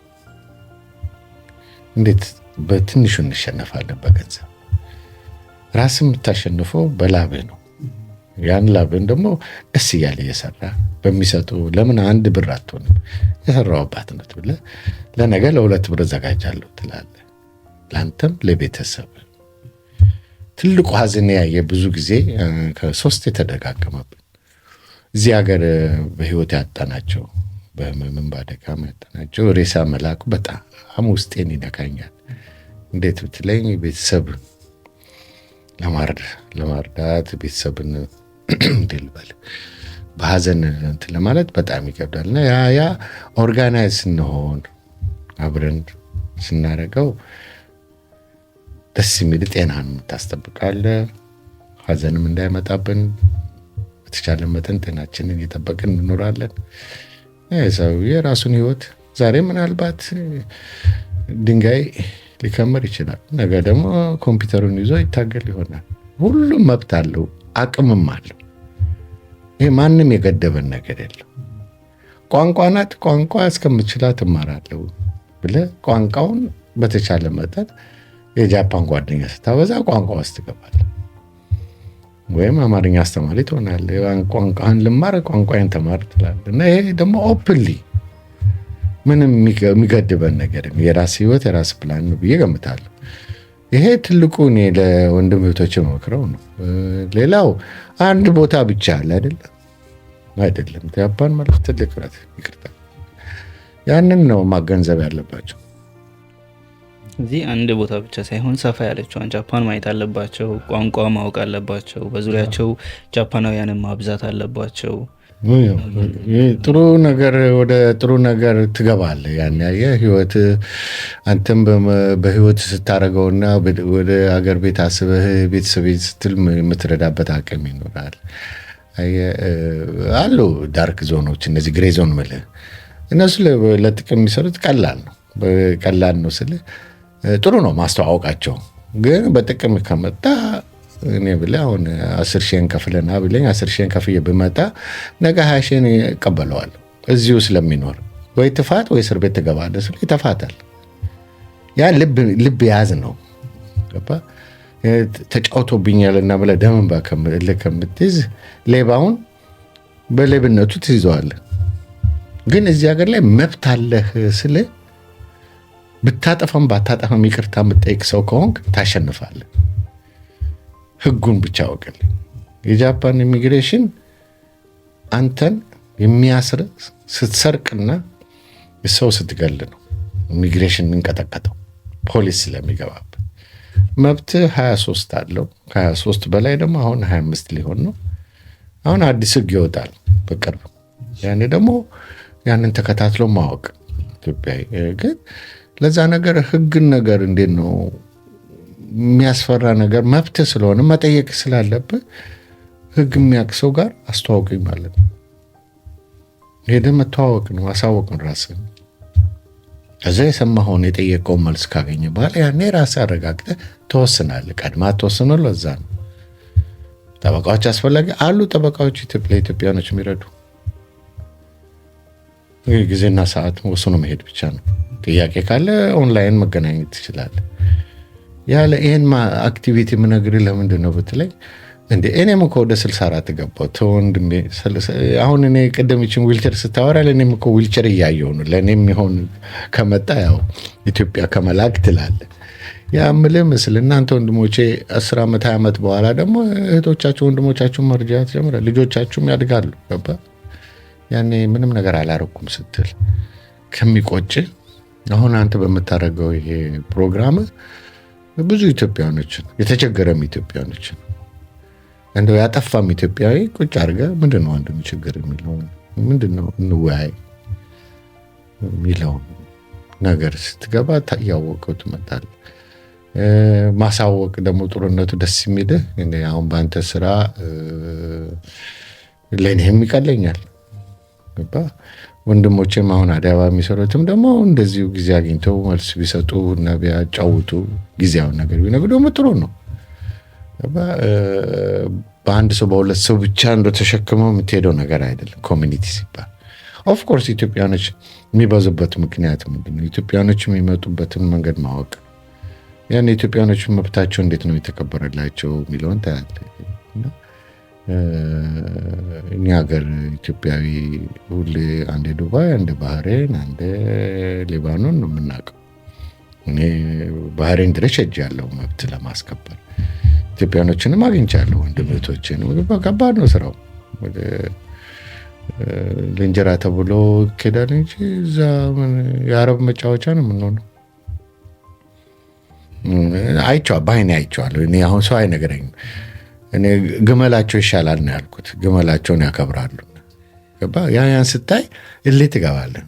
እንዴት በትንሹ እንሸነፋለን? በገንዘብ ራስን የምታሸንፈው በላብህ ነው። ያን ላብህን ደግሞ ደስ እያለ እየሰራ በሚሰጡ ለምን 1 ብር አትሆንም? የሰራሁባት ነት ብለህ ለነገ ለ2 ብር እዘጋጃለሁ ትላለህ። ለአንተም ለቤተሰብ ትልቁ ሀዘን ያየ ብዙ ጊዜ ከ3 የተደጋገመብን እዚህ ሀገር በህይወት ያጣናቸው በህመምም በአደጋም ያጣናቸው ሬሳ መላኩ በጣም ውስጤን ይነካኛል። እንዴት ብትለኝ ቤተሰብ ለማርዳት ቤተሰብን እንድልበል በሀዘን እንትን ለማለት በጣም ይከብዳል። እና ያ ኦርጋናይዝ ስንሆን አብረን ስናደርገው ደስ የሚል ጤናን ታስጠብቃለህ። ሀዘንም እንዳይመጣብን በተቻለ መጠን ጤናችንን እየጠበቅን እንኖራለን። ሰው የራሱን ህይወት ዛሬ ምናልባት ድንጋይ ሊከመር ይችላል፣ ነገ ደግሞ ኮምፒውተሩን ይዞ ይታገል ይሆናል። ሁሉም መብት አለው፣ አቅምም አለው። ይሄ ማንም የገደበን ነገር የለም። ቋንቋ ናት፣ ቋንቋ እስከምችላት እማራለሁ ብለህ ቋንቋውን በተቻለ መጠን የጃፓን ጓደኛ ስታበዛ ቋንቋ ውስጥ ትገባለህ፣ ወይም አማርኛ አስተማሪ ትሆናለህ። ቋንቋን ልማር ቋንቋን ተማር ትላለህ። እና ይሄ ደግሞ ኦፕንሊ ምንም የሚገድበን ነገር የራስ ህይወት የራስ ፕላን ነው ብዬ ገምታለሁ። ይሄ ትልቁ እኔ ለወንድም እህቶች መክረው ነው። ሌላው አንድ ቦታ ብቻ አለ አይደለም። ጃፓን ማለት ትልቅ ረት ይቅርታ፣ ያንን ነው ማገንዘብ ያለባቸው። እዚህ አንድ ቦታ ብቻ ሳይሆን ሰፋ ያለችዋን ጃፓን ማየት አለባቸው። ቋንቋ ማወቅ አለባቸው። በዙሪያቸው ጃፓናውያንን ማብዛት አለባቸው። ጥሩ ነገር ወደ ጥሩ ነገር ትገባለህ። ያን ያየ ህይወት አንተም በህይወት ስታደርገውና ወደ አገር ቤት አስበህ ቤተሰብ ስትል የምትረዳበት አቅም ይኖራል። አሉ ዳርክ ዞኖች፣ እነዚህ ግሬ ዞን ምልህ እነሱ ለጥቅም የሚሰሩት ቀላል ነው ስልህ ጥሩ ነው ማስተዋወቃቸው። ግን በጥቅም ከመጣ እኔ ብለህ አሁን 10 ሺህን ከፍለና ብለኝ 10 ሺህን ከፍዬ ብመጣ ነገ 20 ሺህን እቀበለዋለሁ። እዚሁ ስለሚኖር ወይ ትፋት ወይ እስር ቤት ትገባለህ ስለ ይተፋታል። ያ ልብ ያዝ ነው። ገባህ? ተጫውቶብኛልና ብለህ ደምን ከምትይዝ ሌባውን በሌብነቱ ትይዘዋለህ። ግን እዚህ ሀገር ላይ መብት አለህ ስለ ብታጠፋም ባታጠፋም ይቅርታ የምትጠይቅ ሰው ከሆንክ ታሸንፋለህ። ህጉን ብቻ አውቅልኝ። የጃፓን ኢሚግሬሽን አንተን የሚያስር ስትሰርቅና ሰው ስትገል ነው ኢሚግሬሽን እንቀጠቀጠው ፖሊስ ስለሚገባበት። መብት 23 አለው። ከ23 በላይ ደግሞ አሁን 25 ሊሆን ነው። አሁን አዲስ ህግ ይወጣል በቅርብ። ያኔ ደግሞ ያንን ተከታትሎ ማወቅ ኢትዮጵያዊ ግን ለዛ ነገር ህግን ነገር እንዴት ነው የሚያስፈራ ነገር መብት ስለሆነ መጠየቅ ስላለብህ ህግ የሚያውቅ ሰው ጋር አስተዋውቀኝ ማለት ነው። ሄደህ መተዋወቅ ነው፣ ማሳወቅ ነው ራስህን። ከዛ የሰማኸውን የጠየቀውን መልስ ካገኘ በኋላ ያኔ ራስህ አረጋግጠህ ትወስናለህ። ቀድማ ተወስኖ ለዛ ነው ጠበቃዎች አስፈላጊ አሉ። ጠበቃዎች ለኢትዮጵያኖች የሚረዱ ጊዜና ሰዓት ወስኖ መሄድ ብቻ ነው። ጥያቄ ካለ ኦንላይን መገናኘት ትችላለህ። ያለ ይሄን አክቲቪቲ የምነግርህ ለምንድን ነው ብትለኝ፣ እንደ እኔም እኮ ወደ 64 ገባሁ ተወንድሜ። አሁን እኔ ቀደምችን ዊልቸር ስታወራ ለእኔም እኮ ዊልቸር እያየሁ ነው። ለእኔም ይሆን ከመጣ ያው ኢትዮጵያ ከመላክ ትላለህ። ያ የምልህ ምስል እናንተ ወንድሞቼ 10 ዓመት 20 ዓመት በኋላ ደግሞ እህቶቻችሁ ወንድሞቻችሁ መርጃት ጀምራል። ልጆቻችሁም ያድጋሉ። ገባ? ያኔ ምንም ነገር አላረኩም ስትል ከሚቆጭ አሁን አንተ በምታደርገው ይሄ ፕሮግራም ብዙ ኢትዮጵያኖችን የተቸገረም ኢትዮጵያኖችን እንደው ያጠፋም ኢትዮጵያዊ ቁጭ አድርገህ ምንድነው አንዱ ችግር የሚለው ምንድነው እንወያይ የሚለው ነገር ስትገባ ያወቀው ትመጣለህ። ማሳወቅ ደግሞ ጥሩነቱ ደስ የሚልህ እኔ አሁን በአንተ ስራ ለእኔም ይቀለኛል። ገባ? ወንድሞቼም አሁን አዲስ አበባ የሚሰሩትም ደግሞ እንደዚሁ ጊዜ አግኝተው መልስ ቢሰጡ እና ቢያጫውቱ ጊዜያውን ነገር ቢነግሩ ደግሞ ጥሩ ነው። በአንድ ሰው በሁለት ሰው ብቻ እንደተሸክመው የምትሄደው ነገር አይደለም። ኮሚኒቲ ሲባል ኦፍኮርስ ኢትዮጵያኖች የሚበዙበት ምክንያት ምንድን ነው? ኢትዮጵያኖች የሚመጡበትን መንገድ ማወቅ፣ ያን ኢትዮጵያኖች መብታቸው እንዴት ነው የተከበረላቸው የሚለውን ታያለህ። እኛ ሀገር ኢትዮጵያዊ ሁሌ አንዴ ዱባይ፣ አንዴ ባህሬን፣ አንዴ ሊባኖን ነው የምናውቀው። እኔ ባህሬን ድረስ ሄጃለሁ መብት ለማስከበር። ኢትዮጵያኖችንም አግኝቻለሁ፣ ወንድም እህቶችን። ከባድ ነው ስራው። ለእንጀራ ተብሎ ይኬዳል እንጂ እዛ የአረብ መጫወቻ ነው የምንሆነው። በዓይኔ አይቼዋለሁ። እኔ አሁን ሰው አይነገረኝም። እኔ ግመላቸው ይሻላል ነው ያልኩት። ግመላቸውን ያከብራሉ። ያን ስታይ እልህ ትገባለህ።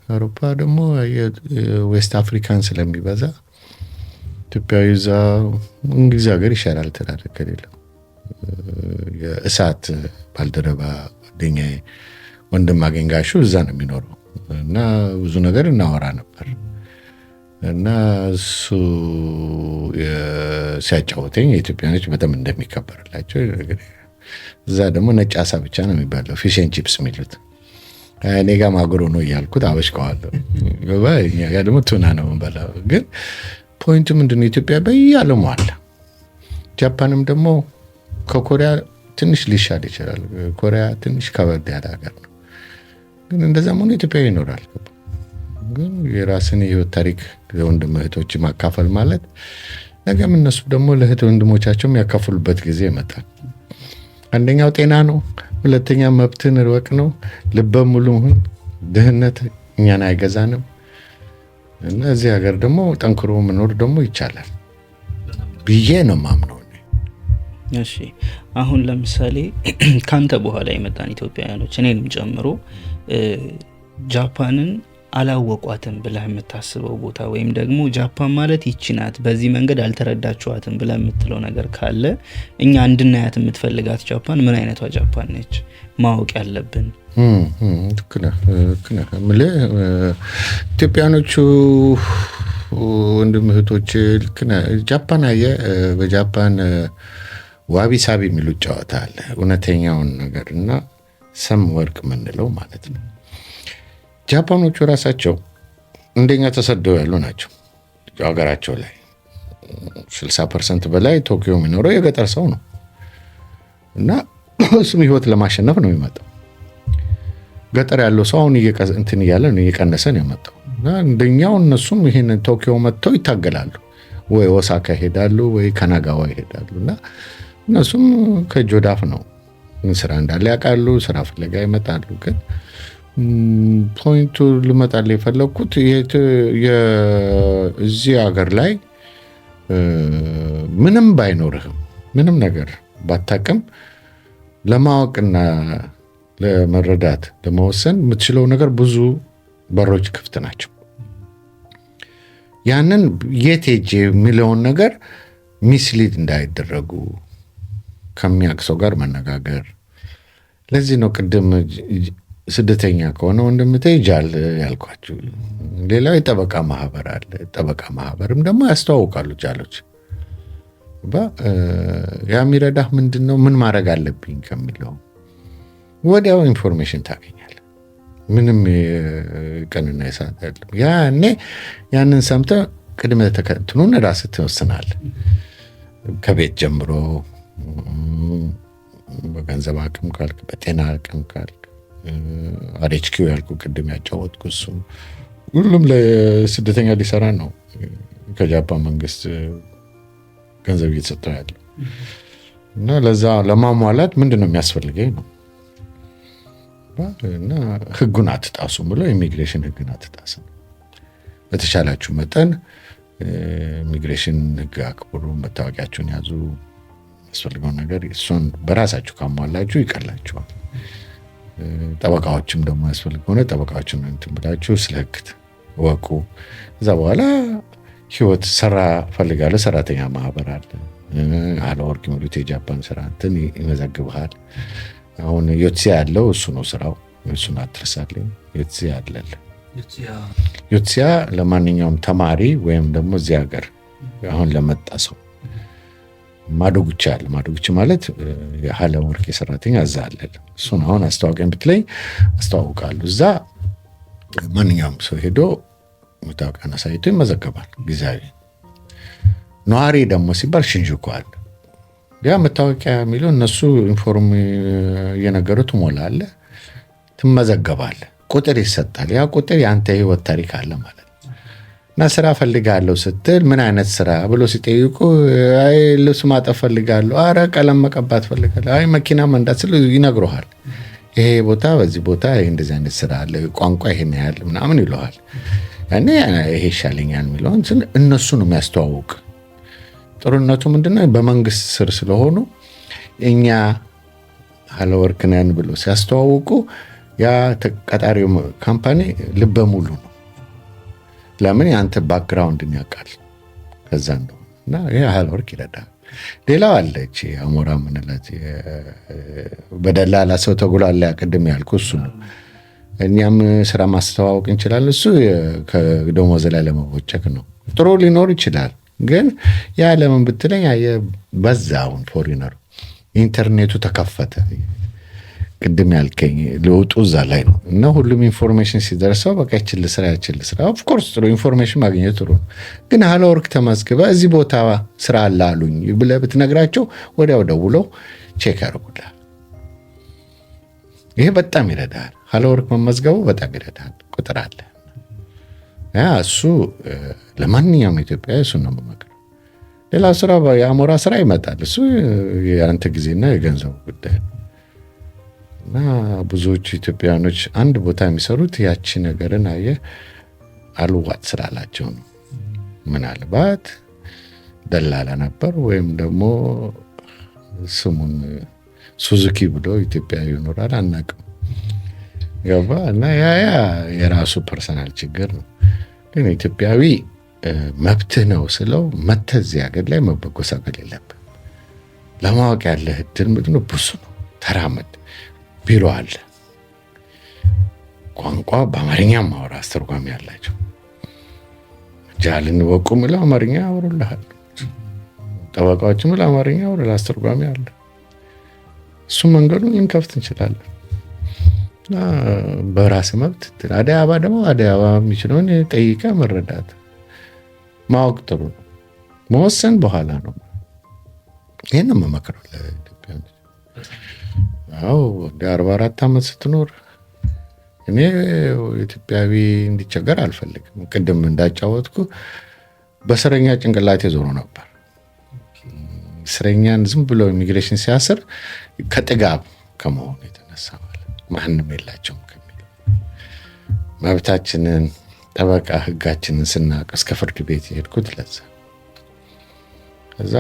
አውሮፓ ደግሞ ዌስት አፍሪካን ስለሚበዛ ኢትዮጵያዊ እዛ እንግሊዝ ሀገር ይሻላል ትላለህ። ከሌለ የእሳት ባልደረባ ጓደኛዬ ወንድም አገኝጋሹ እዛ ነው የሚኖረው እና ብዙ ነገር እናወራ ነበር እና እሱ ሲያጫወተኝ የኢትዮጵያኖች በጣም እንደሚከበርላቸው፣ እዛ ደግሞ ነጭ አሳ ብቻ ነው የሚባለው፣ ፊሽ ኤንድ ቺፕስ የሚሉት። እኔ ጋ ማግሮ ነው እያልኩት አበሽቀዋለሁ። እኛ ጋ ደግሞ ቱና ነው የምንበላው። ግን ፖይንቱ ምንድነው? ኢትዮጵያ በየዓለሙ አለ። ጃፓንም ደግሞ ከኮሪያ ትንሽ ሊሻል ይችላል። ኮሪያ ትንሽ ከበድ ያለ ሀገር ነው። ግን እንደዛም ሆኖ ኢትዮጵያዊ ይኖራል። ግን የራስን የህይወት ታሪክ ለወንድም እህቶች ማካፈል ማለት ነገም እነሱ ደግሞ ለእህት ወንድሞቻቸው የሚያካፍሉበት ጊዜ ይመጣል። አንደኛው ጤና ነው፣ ሁለተኛ መብትን ርወቅ ነው። ልበ ሙሉ ሁን። ድህነት እኛን አይገዛንም እና እዚህ ሀገር ደግሞ ጠንክሮ መኖር ደግሞ ይቻላል ብዬ ነው ማምነው። እሺ አሁን ለምሳሌ ካንተ በኋላ የመጣን ኢትዮጵያውያኖች እኔንም ጨምሮ ጃፓንን አላወቋትም ብለህ የምታስበው ቦታ ወይም ደግሞ ጃፓን ማለት ይቺ ናት፣ በዚህ መንገድ አልተረዳችኋትም ብለህ የምትለው ነገር ካለ እኛ እንድናያት የምትፈልጋት ጃፓን ምን አይነቷ ጃፓን ነች ማወቅ ያለብን? ልክ ነህ የምልህ ኢትዮጵያኖቹ ወንድም እህቶች ልክ ነህ። ጃፓን አየህ፣ በጃፓን ዋቢ ሳቢ የሚሉት ጨዋታ አለ። እውነተኛውን ነገር እና ሰም ወርቅ የምንለው ማለት ነው። ጃፓኖቹ ራሳቸው እንደኛ ተሰደው ያሉ ናቸው። ሀገራቸው ላይ 60% በላይ ቶኪዮ የሚኖረው የገጠር ሰው ነው እና እሱም ህይወት ለማሸነፍ ነው የሚመጣው። ገጠር ያለው ሰው አሁን እንትን እያለ ነው እየቀነሰ ነው የመጣው እና እንደኛው እነሱም ይሄን ቶኪዮ መጥተው ይታገላሉ። ወይ ኦሳካ ይሄዳሉ ወይ ካናጋዋ ይሄዳሉ እና እነሱም ከእጅ ወደ አፍ ነው። ስራ እንዳለ ያውቃሉ። ስራ ፍለጋ ይመጣሉ። ግን ፖይንቱ ልመጣል የፈለኩት እዚህ ሀገር ላይ ምንም ባይኖርህም ምንም ነገር ባታቅም ለማወቅና ለመረዳት ለመወሰን የምትችለው ነገር ብዙ በሮች ክፍት ናቸው። ያንን የት ሄጄ የሚለውን ነገር ሚስሊድ እንዳይደረጉ ከሚያውቅ ሰው ጋር መነጋገር። ለዚህ ነው ቅድም ስደተኛ ከሆነ ወንድምተይ ጃል ያልኳችሁ። ሌላው የጠበቃ ማህበር አለ። ጠበቃ ማህበርም ደግሞ ያስተዋውቃሉ ጃሎች። ያ የሚረዳህ ምንድን ነው ምን ማድረግ አለብኝ ከሚለው ወዲያው ኢንፎርሜሽን ታገኛለህ። ምንም ቀንና የሰዓት አይደለም። ያንን ሰምተህ ቅድመ ተከትሉን ራስህ ትወስናለህ። ከቤት ጀምሮ በገንዘብ አቅም ካልክ፣ በጤና አቅም ካልክ፣ አርኤችኪው ያልኩ ቅድም ያጫወትኩ እሱ ሁሉም ለስደተኛ ሊሰራ ነው። ከጃፓን መንግስት ገንዘብ እየተሰጠው ያለው እና ለዛ ለማሟላት ምንድን ነው የሚያስፈልገኝ ነው እና ህጉን አትጣሱ ብሎ ኢሚግሬሽን ህግን አትጣሱ። በተሻላችሁ መጠን ኢሚግሬሽን ህግ አክብሩ፣ መታወቂያችሁን ያዙ፣ ያስፈልገውን ነገር እሱን በራሳችሁ ካሟላችሁ ይቀላችኋል። ጠበቃዎችም ደግሞ ያስፈልግ ሆነ ጠበቃዎችን እንትን ብላችሁ ስለ ህግ ወቁ። ከዛ በኋላ ህይወት ሰራ ፈልጋለሁ ሰራተኛ ማህበር አለ። አለወርቅ የሚሉት የጃፓን ስራ እንትን ይመዘግብሃል። አሁን ዮትሲያ ያለው እሱ ነው ስራው። እሱን አትርሳለኝ። ዮትሲያ አለል። ዮትሲያ ለማንኛውም ተማሪ ወይም ደግሞ እዚህ ሀገር አሁን ለመጣ ሰው ማዶጉቻ አለ። ማዶጉቻ ማለት የሀለ ወርቅ የሰራተኛ እዛ አለል። እሱን አሁን አስተዋውቀኝ ብትለኝ አስተዋውቃለሁ። እዛ ማንኛውም ሰው ሄዶ መታወቂያን አሳይቶ ይመዘገባል። ጊዜያዊ ነዋሪ ደግሞ ሲባል ሽንጁኮ አለ። ያ መታወቂያ የሚለው እነሱ ኢንፎርም እየነገሩ ትሞላለህ፣ ትመዘገባለህ፣ ቁጥር ይሰጣል። ያ ቁጥር የአንተ ህይወት ታሪክ አለ ማለት ነው። እና ስራ ፈልጋለሁ ስትል ምን አይነት ስራ ብሎ ሲጠይቁ አይ ልብስ ማጠብ ፈልጋለሁ፣ አረ ቀለም መቀባት ፈልጋለሁ፣ አይ መኪና መንዳት ስል ይነግረዋል። ይሄ ቦታ በዚህ ቦታ እንደዚህ አይነት ስራ አለ፣ ቋንቋ ይሄን ያህል ምናምን ይለዋል። እኔ ይሄ ይሻለኛል የሚለውን እነሱ ነው የሚያስተዋውቅ። ጥሩነቱ ምንድነው? በመንግስት ስር ስለሆኑ እኛ ሀለወርክ ነን ብሎ ሲያስተዋውቁ ያ ተቀጣሪው ካምፓኒ ልበ ሙሉ ነው። ለምን? ያንተ ባክግራውንድን ያውቃል። ከዛ ነው እና ይሄ ሀለወርክ ይረዳል። ሌላው አለች አሞራ ምንላት በደላላ ሰው ተጉላላ ቅድም ያልኩ እሱ ነው። እኛም ስራ ማስተዋወቅ እንችላለን። እሱ ከደሞዝ ላይ ለመቦጨቅ ነው። ጥሩ ሊኖር ይችላል። ግን ያ ለምን ብትለኝ በዛውን ፎሪነሩ ኢንተርኔቱ ተከፈተ። ቅድም ያልከኝ ለውጡ እዛ ላይ ነው እና ሁሉም ኢንፎርሜሽን ሲደርሰው በቃ ይችል ስራ ኦፍኮርስ ጥሩ ኢንፎርሜሽን ማግኘት ጥሩ ነው። ግን ሀለወርክ ተመዝግበ እዚህ ቦታ ስራ አለ አሉኝ ብለህ ብትነግራቸው ወዲያው ደውለው ቼክ ያደርጉልሃል። ይሄ በጣም ይረዳል። ሀለወርክ መመዝገቡ በጣም ይረዳል። ቁጥር አለ እሱ ለማንኛውም ኢትዮጵያ እሱ ነው የምመክረው። ሌላ ስራ የአሞራ ስራ ይመጣል። እሱ የአንተ ጊዜና የገንዘቡ ጉዳይ ነው እና ብዙዎቹ ኢትዮጵያውያኖች አንድ ቦታ የሚሰሩት ያቺ ነገርን አልዋጥ ስላላቸው ነው። ምናልባት ደላላ ነበር ወይም ደግሞ ስሙን ሱዙኪ ብሎ ኢትዮጵያዊ ይኖራል፣ አናውቅም። ገባ እና ያ የራሱ ፐርሰናል ችግር ነው። ግን ኢትዮጵያዊ መብትህ ነው ስለው መተህ እዚህ ሀገር ላይ መበጎሳቀል የለብህ። ለማወቅ ያለህ እድል ምንድን ነው? ብዙ ነው። ተራመድ። ቢሮ አለ። ቋንቋ በአማርኛ ማውራ አስተርጓሚ ያላቸው ጃልን ወቁ ምለው አማርኛ ያወሩልሃል። ጠበቃዎች ምለው አማርኛ ያወሩልሃል። አስተርጓሚ አለ። እሱ መንገዱን ልንከፍት እንችላለን። በራስ መብት አዲስ አበባ ደግሞ አዲስ አበባ የሚችለውን ጠይቀ መረዳት ማወቅ ጥሩ ነው። መወሰን በኋላ ነው። ይህን መመክረው ለኢትዮጵያ። አዎ ወደ 44 ዓመት ስትኖር እኔ ኢትዮጵያዊ እንዲቸገር አልፈልግም። ቅድም እንዳጫወትኩ በእስረኛ ጭንቅላቴ ዞሮ ነበር። እስረኛን ዝም ብሎ ኢሚግሬሽን ሲያስር ከጥጋብ ከመሆኑ የተነሳ ማንም የላቸውም ከሚለው መብታችንን ጠበቃ ህጋችንን ስናቅ እስከ ፍርድ ቤት የሄድኩት ለዛ። ከዛ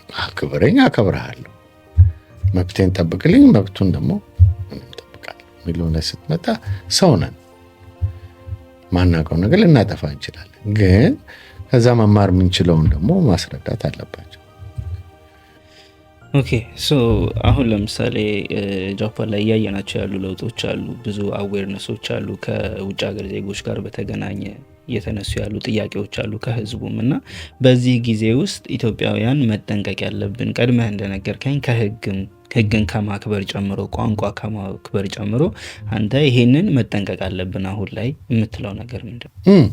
አክብረኝ አከብርሃለሁ፣ መብቴን ጠብቅልኝ፣ መብቱን ደግሞ ምንም ጠብቃለሁ የሚለው ላይ ስትመጣ ሰው ነን። ማናውቀው ነገር ልናጠፋ እንችላለን። ግን ከዛ መማር የምንችለውን ደግሞ ማስረዳት አለባቸው። ኦኬ ሶ አሁን ለምሳሌ ጃፓን ላይ እያየናቸው ያሉ ለውጦች አሉ፣ ብዙ አዌርነሶች አሉ፣ ከውጭ ሀገር ዜጎች ጋር በተገናኘ እየተነሱ ያሉ ጥያቄዎች አሉ ከህዝቡም እና በዚህ ጊዜ ውስጥ ኢትዮጵያውያን መጠንቀቅ ያለብን ቀድመህ እንደነገርከኝ ህግን ከማክበር ጨምሮ ቋንቋ ከማክበር ጨምሮ አንተ ይሄንን መጠንቀቅ አለብን አሁን ላይ የምትለው ነገር ምንድን ነው?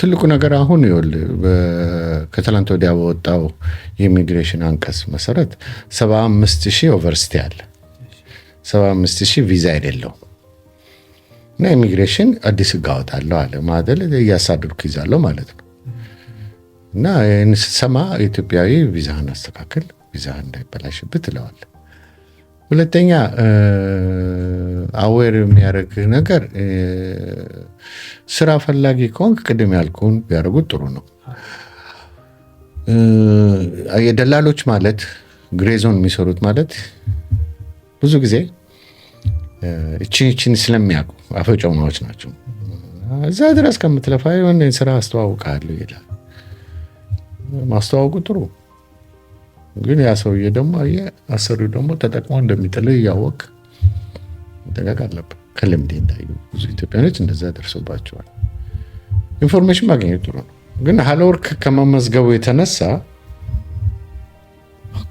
ትልቁ ነገር አሁን ይኸውልህ ከትላንት ወዲያ በወጣው የኢሚግሬሽን አንቀጽ መሰረት 75,000 ኦቨርስቲ አለ። 75,000 ቪዛ የሌለው እና ኢሚግሬሽን አዲስ ህግ አወጣለሁ አለ። ማደል እያሳደድኩ ይዛለሁ ማለት ነው። እና ይህን ስትሰማ ኢትዮጵያዊ ቪዛህን አስተካክል፣ ቪዛህን እንዳይበላሽብህ ትለዋለህ። ሁለተኛ አዌር የሚያደርግህ ነገር ስራ ፈላጊ ከሆንክ ቅድም ያልኩህን ቢያደርጉት ጥሩ ነው። የደላሎች ማለት ግሬዞን የሚሰሩት ማለት ብዙ ጊዜ እችን ስለሚያውቁ አፈጮማዎች ናቸው። እዛ ድረስ ከምትለፋ የሆነ ስራ አስተዋውቃለሁ ይላል። ማስተዋወቁ ጥሩ፣ ግን ያ ሰውዬ ደግሞ አሰሪው ደግሞ ተጠቅሞ እንደሚጥልህ እያወቅ መጠንቀቅ አለብህ። ከልምዴ እንዳዩ ብዙ ኢትዮጵያኖች እንደዛ ደርሶባቸዋል። ኢንፎርሜሽን ማግኘት ጥሩ ነው፣ ግን ሀለወርክ ከመመዝገቡ የተነሳ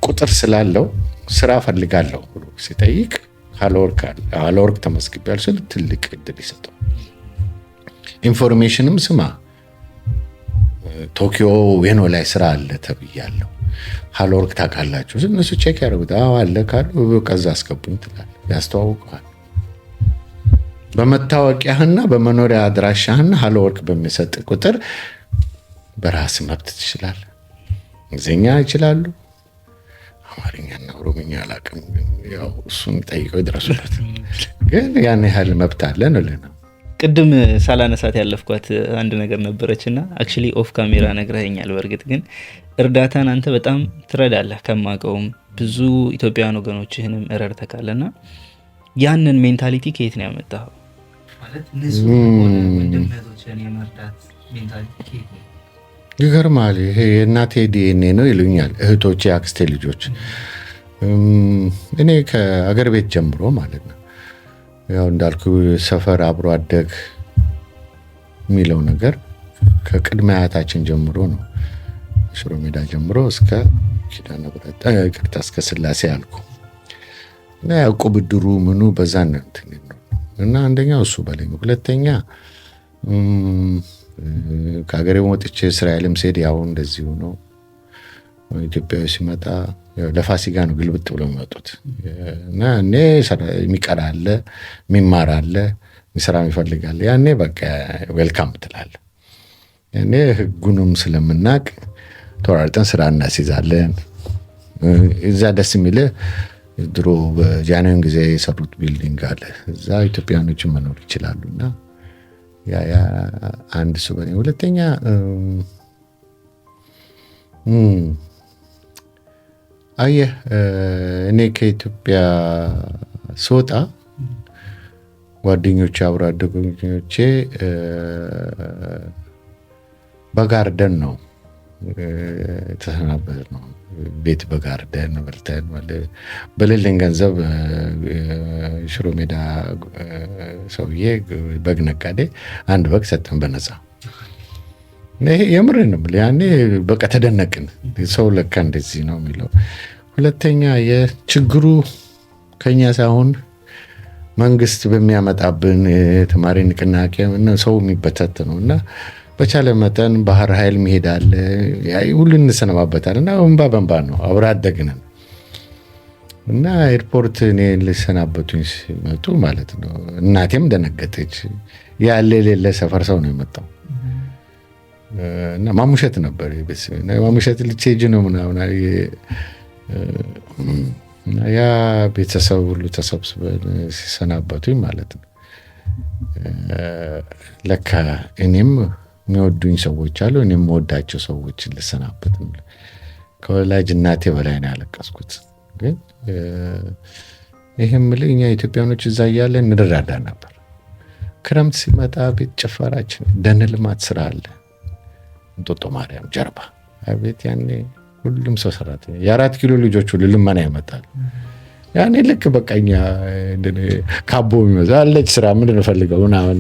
ቁጥር ስላለው ስራ ፈልጋለሁ ብሎ ሲጠይቅ ሀለወርክ ተመዝግቤያለሁ ስል ትልቅ እድል ይሰጠዋል። ኢንፎርሜሽንም ስማ፣ ቶኪዮ ዌኖ ላይ ስራ አለ ተብያለሁ፣ ሀለወርክ ታውቃላችሁ? እነሱ ቼክ ያደርጉት። አለ ካሉ ከዛ አስገቡኝ ትላለህ፣ ያስተዋውቀዋል። በመታወቂያህና በመኖሪያ አድራሻህና ሀሎ ወርቅ በሚሰጥ ቁጥር በራስ መብት ትችላለህ። እንግሊዝኛ ይችላሉ፣ አማርኛና ኦሮምኛ አላውቅም። ያው እሱን ጠይቀው ይድረሱበት። ግን ያን ያህል መብት አለን እልህ ነው። ቅድም ሳላነሳት ያለፍኳት አንድ ነገር ነበረችና አክቹሊ ኦፍ ካሜራ ነግረኸኛል። በእርግጥ ግን እርዳታን አንተ በጣም ትረዳለህ ከማውቀውም ብዙ ኢትዮጵያውያን ወገኖችህንም ረድተካልና ያንን ሜንታሊቲ ከየት ነው ያመጣኸው? ማለት ንጹህ ሆነ ወንድምህቶችን የመርዳት ሜንታሊቲ ከየት ነው? ይገርማል። ይሄ የእናቴ ዲኤንኤ ነው ይሉኛል እህቶቼ፣ አክስቴ ልጆች። እኔ ከአገር ቤት ጀምሮ ማለት ነው ያው እንዳልኩ ሰፈር አብሮ አደግ የሚለው ነገር ከቅድመ አያታችን ጀምሮ ነው። ሽሮ ሜዳ ጀምሮ እስከ ኪዳነ ምሕረት ቅርታ እስከ ስላሴ አልኩ እና ያው ቁብድሩ ምኑ በዛን እንትን ነው እና አንደኛው እሱ በለኝ። ሁለተኛ ከሀገሬ ወጥቼ እስራኤልም ስሄድ ያው እንደዚሁ ነው። ኢትዮጵያዊ ሲመጣ ለፋሲካ ነው ግልብጥ ብለው የሚመጡት እና እኔ የሚቀራ አለ፣ የሚማር አለ፣ የሚሰራ ይፈልጋል። ያኔ በቃ ዌልካም ትላለህ። ያኔ ህጉንም ስለምናቅ ተወራርጠን ስራ እናስይዛለን። እዛ ደስ የሚልህ ድሮ በጃንሆይ ጊዜ የሰሩት ቢልዲንግ አለ። እዛ ኢትዮጵያኖችን መኖር ይችላሉ እና ያ አንድ እሱ በኔ። ሁለተኛ አየህ እኔ ከኢትዮጵያ ስወጣ ጓደኞቼ አብሮ አደጎቼ በጋርደን ነው የተሰናበት ነው። ቤት በጋርደን በልተን በሌለኝ ገንዘብ ሽሮ ሜዳ ሰውዬ በግ ነጋዴ አንድ በግ ሰጠን በነፃ። ይሄ የምር ነው። ያኔ በቃ ተደነቅን። ሰው ለካ እንደዚህ ነው የሚለው። ሁለተኛ የችግሩ ከኛ ሳይሆን መንግስት በሚያመጣብን የተማሪ ንቅናቄ ሰው የሚበተት ነው እና በቻለ መጠን ባህር ኃይል መሄድ አለ። ሁሉ እንሰነባበታል እና እንባ በንባ ነው። አብረ አደግነን እና ኤርፖርት እኔ ልሰናበቱኝ ሲመጡ ማለት ነው እናቴም ደነገጠች። ያለ የሌለ ሰፈር ሰው ነው የመጣው እና ማሙሸት ነበር ቤተሰብ እና ማሙሸት ልትሄጂ ነው ምናምን ያ ቤተሰብ ሁሉ ተሰብስበን ሲሰናበቱኝ ማለት ነው ለካ እኔም የሚወዱኝ ሰዎች አሉ፣ እኔም የምወዳቸው ሰዎች ልሰናበት ነው። ከወላጅ እናቴ በላይ ነው ያለቀስኩት። ግን ይህም ምልህ እኛ ኢትዮጵያኖች እዛ እያለን እንረዳዳ ነበር። ክረምት ሲመጣ ቤት ጭፈራችን፣ ደን ልማት ስራ አለ እንጦጦ ማርያም ጀርባ አቤት። ያኔ ሁሉም ሰው ሰራተኛ የ4 ኪሎ ልጆች ሁሉ ልመና ይመጣል። ያኔ ልክ በቃኛ ካቦ የሚመጣ አለች ስራ ምንድን ነው ፈልገው ምናምን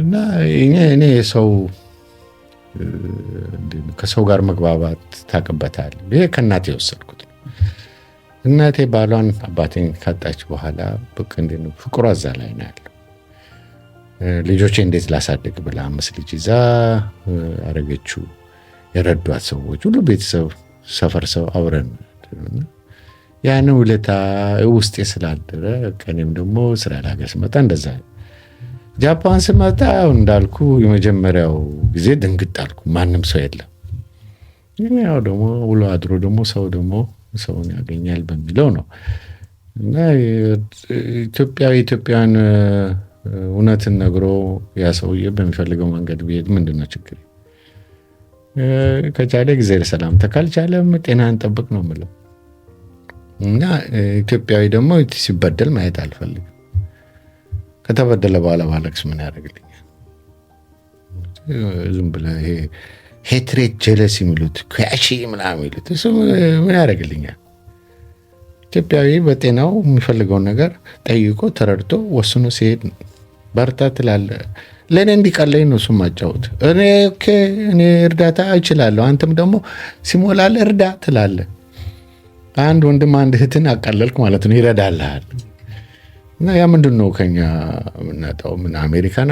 እና እኔ ሰው ከሰው ጋር መግባባት ታውቅበታል። ይሄ ከእናቴ የወሰድኩት። እናቴ ባሏን አባቴን ካጣች በኋላ በቃ ፍቅሯ እዛ ላይ ነው ያለው። ልጆቼ እንዴት ላሳድግ ብላ 5 ልጅ ይዛ አረገችው። የረዷት ሰዎች ሁሉ ቤተሰብ፣ ሰፈር ሰው አብረን ያን ውለታ ውስጤ ስላደረ ቀኔም ደግሞ ስራ ላገር ስመጣ እንደዛ ጃፓን ስመጣ እንዳልኩ የመጀመሪያው ጊዜ ድንግጥ አልኩ። ማንም ሰው የለም። ያው ደግሞ ውሎ አድሮ ደግሞ ሰውን ያገኛል በሚለው ነው እና ኢትዮጵያን እውነትን ነግሮ ያ ሰውዬ በሚፈልገው መንገድ ቢሄድ ምንድነው ችግር? ከቻለ እግዚአብሔር ሰላም ተካልቻለም ጤናን ጠብቅ ነው የምለው እና ኢትዮጵያዊ ደግሞ ሲበደል ማየት አልፈልግም። ከተበደለ በኋላ ባለቅስ ምን ያደርግልኛል? ዝም ብለህ ይሄ ሄትሬት ጀለስ የሚሉት ኩያሺ ምናምን የሚሉት እሱ ምን ያደርግልኛል? ኢትዮጵያዊ በጤናው የሚፈልገውን ነገር ጠይቆ ተረድቶ ወስኖ ሲሄድ በርታ ትላለህ። ለእኔ እንዲቀለኝ ነው እሱም ማጫወት። እኔ እርዳታ እችላለሁ፣ አንተም ደግሞ ሲሞላል እርዳ ትላለህ። አንድ ወንድም አንድ እህትን አቃለልክ ማለት ነው፣ ይረዳልሃል። እና ያ ምንድን ነው ከኛ የምናጣው? ምን አሜሪካን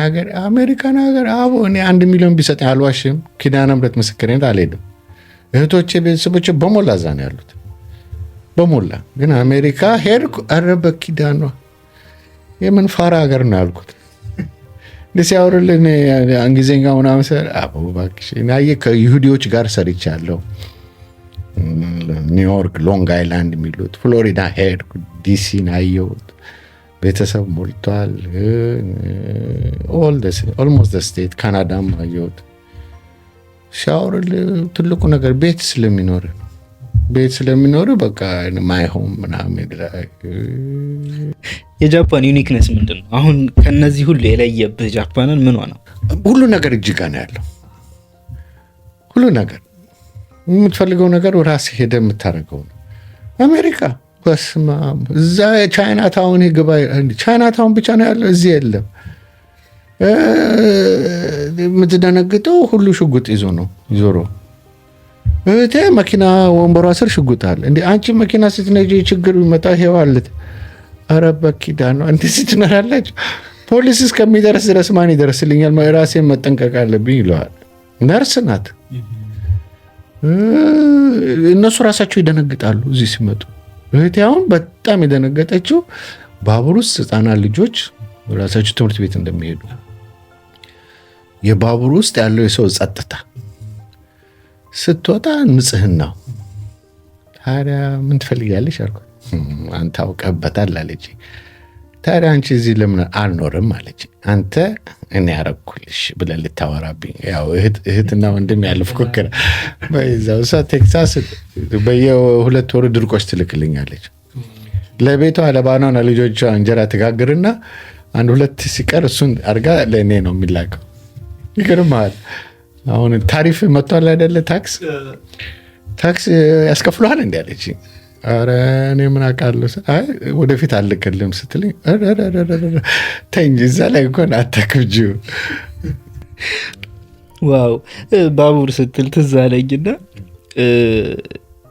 ሀገር አቦ እኔ 1 ሚሊዮን ቢሰጠኝ አልዋሽም፣ ኪዳነ ምሕረት ምስክሬነት አልሄድም። እህቶቼ ቤተሰቦቼ በሞላ እዛ ነው ያሉት በሞላ። ግን አሜሪካ ሄድኩ፣ ኧረ በኪዳኗ የምን ፋራ ሀገር ነው ያልኩት። እንደ ሲያወሩልን እንግሊዝኛ ምናምን ሰር አቦ እባክሽ ከይሁዲዎች ጋር ሰርቻለሁ። ኒውዮርክ፣ ሎንግ አይላንድ የሚሉት ፍሎሪዳ ሄድኩ፣ ዲሲን አየሁት። ቤተሰብ ሞልቷል። ኦልሞስት ስቴት ካናዳም አየሁት። ሲያወሩልን ትልቁ ነገር ቤት ስለሚኖር በቃ ማይሆን ምናምን። የጃፓን ዩኒክነስ ምንድን ነው? አሁን ከነዚህ ሁሉ የለየብህ ጃፓንን ምኗ ነው? ሁሉ ነገር እጅጋ ነው ያለው። ሁሉ ነገር የምትፈልገው ነገር ራስህ ሄደህ የምታደርገው ነው። አሜሪካ በስመ አብ እዛ ቻይና ታውን ግባ። ቻይና ታውን ብቻ ነው ያለው፣ እዚህ የለም። የምትደነግጠው ሁሉ ሽጉጥ ይዞ ነው ዞሮ። እህቴ መኪና ወንበሯ ስር ሽጉጥ አለ። እንደ አንቺ መኪና ስትነጂ ችግር ቢመጣ ሄዋለት ኧረ በኪዳን ነው እንደዚህ ትኖራላችሁ። ፖሊስ እስከሚደርስ ድረስ ማን ይደርስልኛል? ራሴን መጠንቀቅ አለብኝ ይለዋል። ነርስ ናት። እነሱ ራሳቸው ይደነግጣሉ እዚህ ሲመጡ። እህቴ አሁን በጣም የደነገጠችው ባቡር ውስጥ ህፃናት ልጆች ራሳቸው ትምህርት ቤት እንደሚሄዱ፣ የባቡር ውስጥ ያለው የሰው ጸጥታ፣ ስትወጣ ንጽህናው። ታዲያ ምን ትፈልጊያለሽ አልኳት። አንተ አውቀህበታል አለች። ታዲያ አንቺ እዚህ ለምን አልኖርም አለች። አንተ እኔ ያረኩልሽ ብለህ ልታወራብኝ? ያው እህትና ወንድም ያለ ፉክክር በዛው። እሷ ቴክሳስ በየ2 ወሩ ድርቆሽ ትልክልኛለች። ለቤቷ ለባኗና ልጆቿ እንጀራ ትጋግርና 1-2 ሲቀር እሱን አድርጋ ለእኔ ነው የሚላከው። ይገርምሃል። አሁን ታሪፍ መጥቷል አይደለ? ታክስ ያስከፍለዋል እንዲ አለች። ኧረ እኔ ምን አውቃለሁ። ወደፊት አልክልም ስትልኝ ተይ እንጂ እዛ ላይ እንኳን አታክብጂው። ዋው ባቡር ስትል ትዝ አለኝና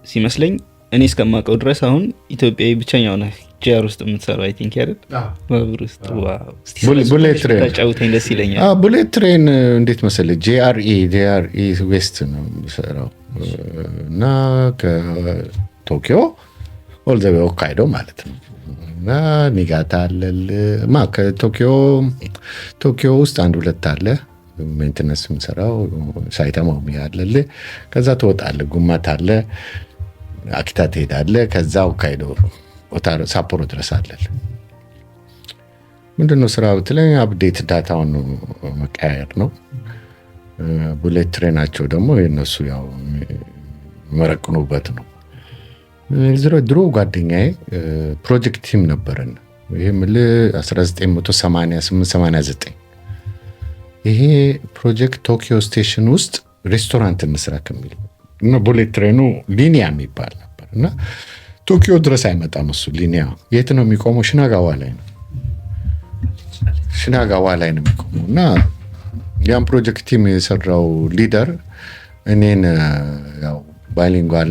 ሲመስለኝ እኔ እስከማውቀው ድረስ አሁን ኢትዮጵያዊ ብቸኛው ነህ ጂአር ውስጥ የምትሰራው አይ ቲንክ አይደል? ባቡር ውስጥ ቡሌት ትሬን ተጫውተኝ ደስ ይለኛል። ቡሌት ትሬን እንዴት መሰለህ? ጂአርኢ ዌስት ነው የምሰራው እና ከቶኪዮ ኦል ዘ ዌይ ሆካይዶ ማለት ነው። እና ኒጋታ አለል ቶኪዮ ውስጥ 1-2 አለ ሜንቴናንስ የምሰራው። ሳይታማ አለል። ከዛ ትወጣለህ፣ ጉማት አለ፣ አኪታ ትሄዳለህ። ከዛ ሆካይዶ ሳፖሮ ድረስ አለል። ምንድነው ስራ ብትለኝ አፕዴት ዳታውን መቀያየር ነው። ቡሌት ትሬናቸው ደግሞ የነሱ ያው መረቅኑበት ነው። ድሮ ጓደኛዬ ፕሮጀክት ቲም ነበረን። ይሄ 1988-89 ይሄ ፕሮጀክት ቶኪዮ ስቴሽን ውስጥ ሬስቶራንት እንስራ ከሚል እና ቡሌት ትሬኑ ሊኒያ የሚባል ነበር እና ቶኪዮ ድረስ አይመጣም እሱ ሊኒያ። የት ነው የሚቆመው? ሽናጋዋ ላይ ነው። ሽናጋዋ ላይ ነው የሚቆመው እና ያን ፕሮጀክት ቲም የሰራው ሊደር እኔን ያው ባይሊንጓል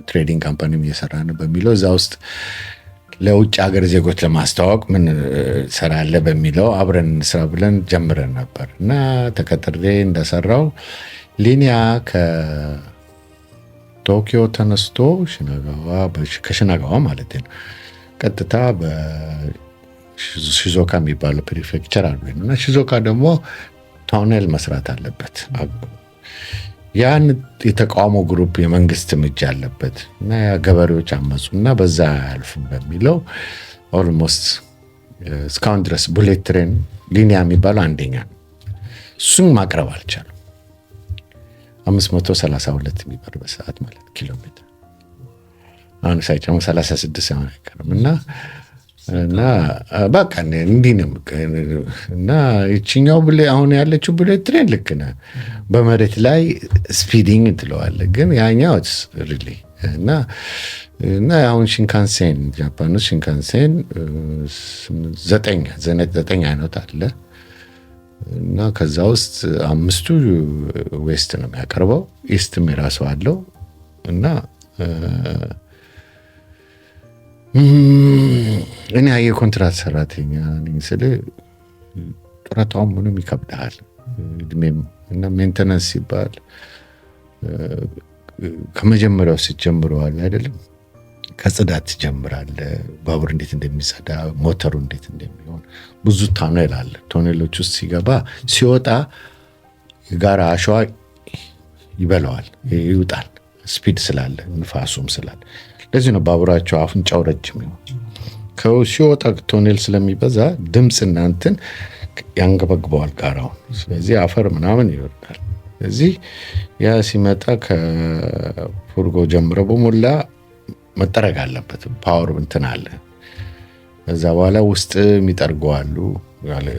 ትሬዲንግ ካምፓኒም እየሰራ ነው በሚለው እዛ ውስጥ ለውጭ ሀገር ዜጎች ለማስተዋወቅ ምን ሰራለ በሚለው አብረን ስራ ብለን ጀምረን ነበር እና ተቀጥሬ እንደሰራው ሊኒያ ከቶኪዮ ተነስቶ ከሽናጋዋ ማለት ነው ቀጥታ በሺዞካ የሚባለው ፕሪፌክቸር አሉ እና ሺዞካ ደግሞ ቱኔል መስራት አለበት። ያን የተቃውሞ ግሩፕ የመንግስት እጅ አለበት እና ገበሬዎች አመፁ እና በዛ አያልፍም በሚለው ኦልሞስት እስካሁን ድረስ ቡሌት ትሬን ሊኒያ የሚባለው አንደኛ ነው። እሱን ማቅረብ አልቻለም። 532 የሚበር በሰዓት ማለት ኪሎ ሜትር አሁን ሳይጨምር 36 አሁን አይቀርም እና በቃ እንዲህ ነው እና ይችኛው አሁን ያለችው ቡሌት ትሬን ልክ ነህ፣ በመሬት ላይ ስፒዲንግ ትለዋለህ፣ ግን ያኛው ሪሊ እና አሁን ሽንካንሴን ጃፓን ውስጥ ሽንካንሴን 9 አይነት አለ እና ከዛ ውስጥ 5ቱ ዌስት ነው የሚያቀርበው፣ ኢስትም የራሱ አለው እና እኔ የኮንትራት ሰራተኛ ነኝ ስል ጡረታውም ምንም ይከብዳል እድሜም እና ሜንተናንስ ሲባል ከመጀመሪያው ስትጀምረዋል አይደለም ከጽዳት ትጀምራለህ። ባቡር እንዴት እንደሚጸዳ፣ ሞተሩ እንዴት እንደሚሆን ብዙ ታኔል አለ። ቶኔሎች ውስጥ ሲገባ ሲወጣ የጋራ አሸዋ ይበላዋል፣ ይውጣል። ስፒድ ስላለ ንፋሱም ስላለ ለዚህ ነው ባቡራቸው አፍንጫው ረጅም ነው። ሲወጣ ቶኔል ስለሚበዛ ድምፅ እናንትን ያንገበግበዋል ጋራውን። ስለዚህ አፈር ምናምን ይወርዳል። ስለዚህ ያ ሲመጣ ከፉርጎ ጀምሮ በሞላ መጠረግ አለበት። ፓወር እንትን አለ። ከዛ በኋላ ውስጥ የሚጠርገዋሉ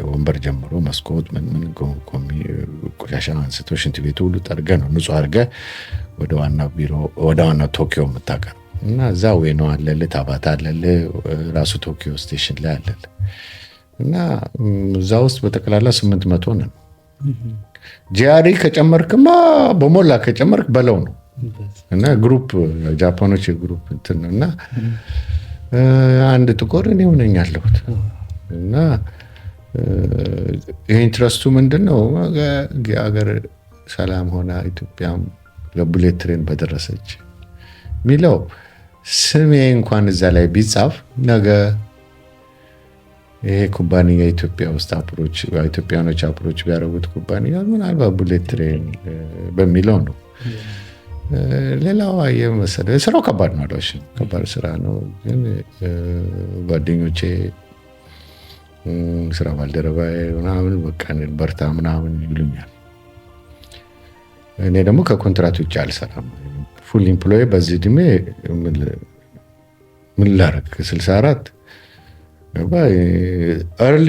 ወንበር ጀምሮ መስኮት ምን ቆሻሻ አንስቶ ሽንት ቤቱ ሁሉ ጠርገ ነው ንጹህ አድርገ ወደ ዋና ቢሮ ወደ ዋና ቶኪዮ የምታቀር እና እዛ ዌኖ አለል ታባታ አለል ራሱ ቶኪዮ ስቴሽን ላይ አለል እና እዛ ውስጥ በጠቅላላ 800 ነን። ጂአሪ ከጨመርክማ በሞላ ከጨመርክ በለው ነው እና ግሩፕ ጃፓኖች የግሩፕ እንትን ነው እና አንድ ጥቁር እኔ ሆነኝ ያለሁት እና ኢንትረስቱ ምንድን ነው? ሀገር ሰላም ሆና ኢትዮጵያም ለቡሌት ትሬን በደረሰች ሚለው ስሜ እንኳን እዛ ላይ ቢጻፍ ነገ ይሄ ኩባንያ ኢትዮጵያ ውስጥ ኢትዮጵያኖች አፕሮች ቢያደርጉት ኩባንያ ምናልባት ቡሌት ትሬን በሚለው ነው። ሌላው የመሰለ ስራው ከባድ ነው። ከባድ ስራ ነው። ግን ጓደኞቼ ስራ ባልደረባዬ ምናምን በቃ በርታ ምናምን ይሉኛል። እኔ ደግሞ ከኮንትራት ውጭ አልሰራም። ፉል ኢምፕሎይ በዚህ እድሜ ምን ላደርግ 64 እርሊ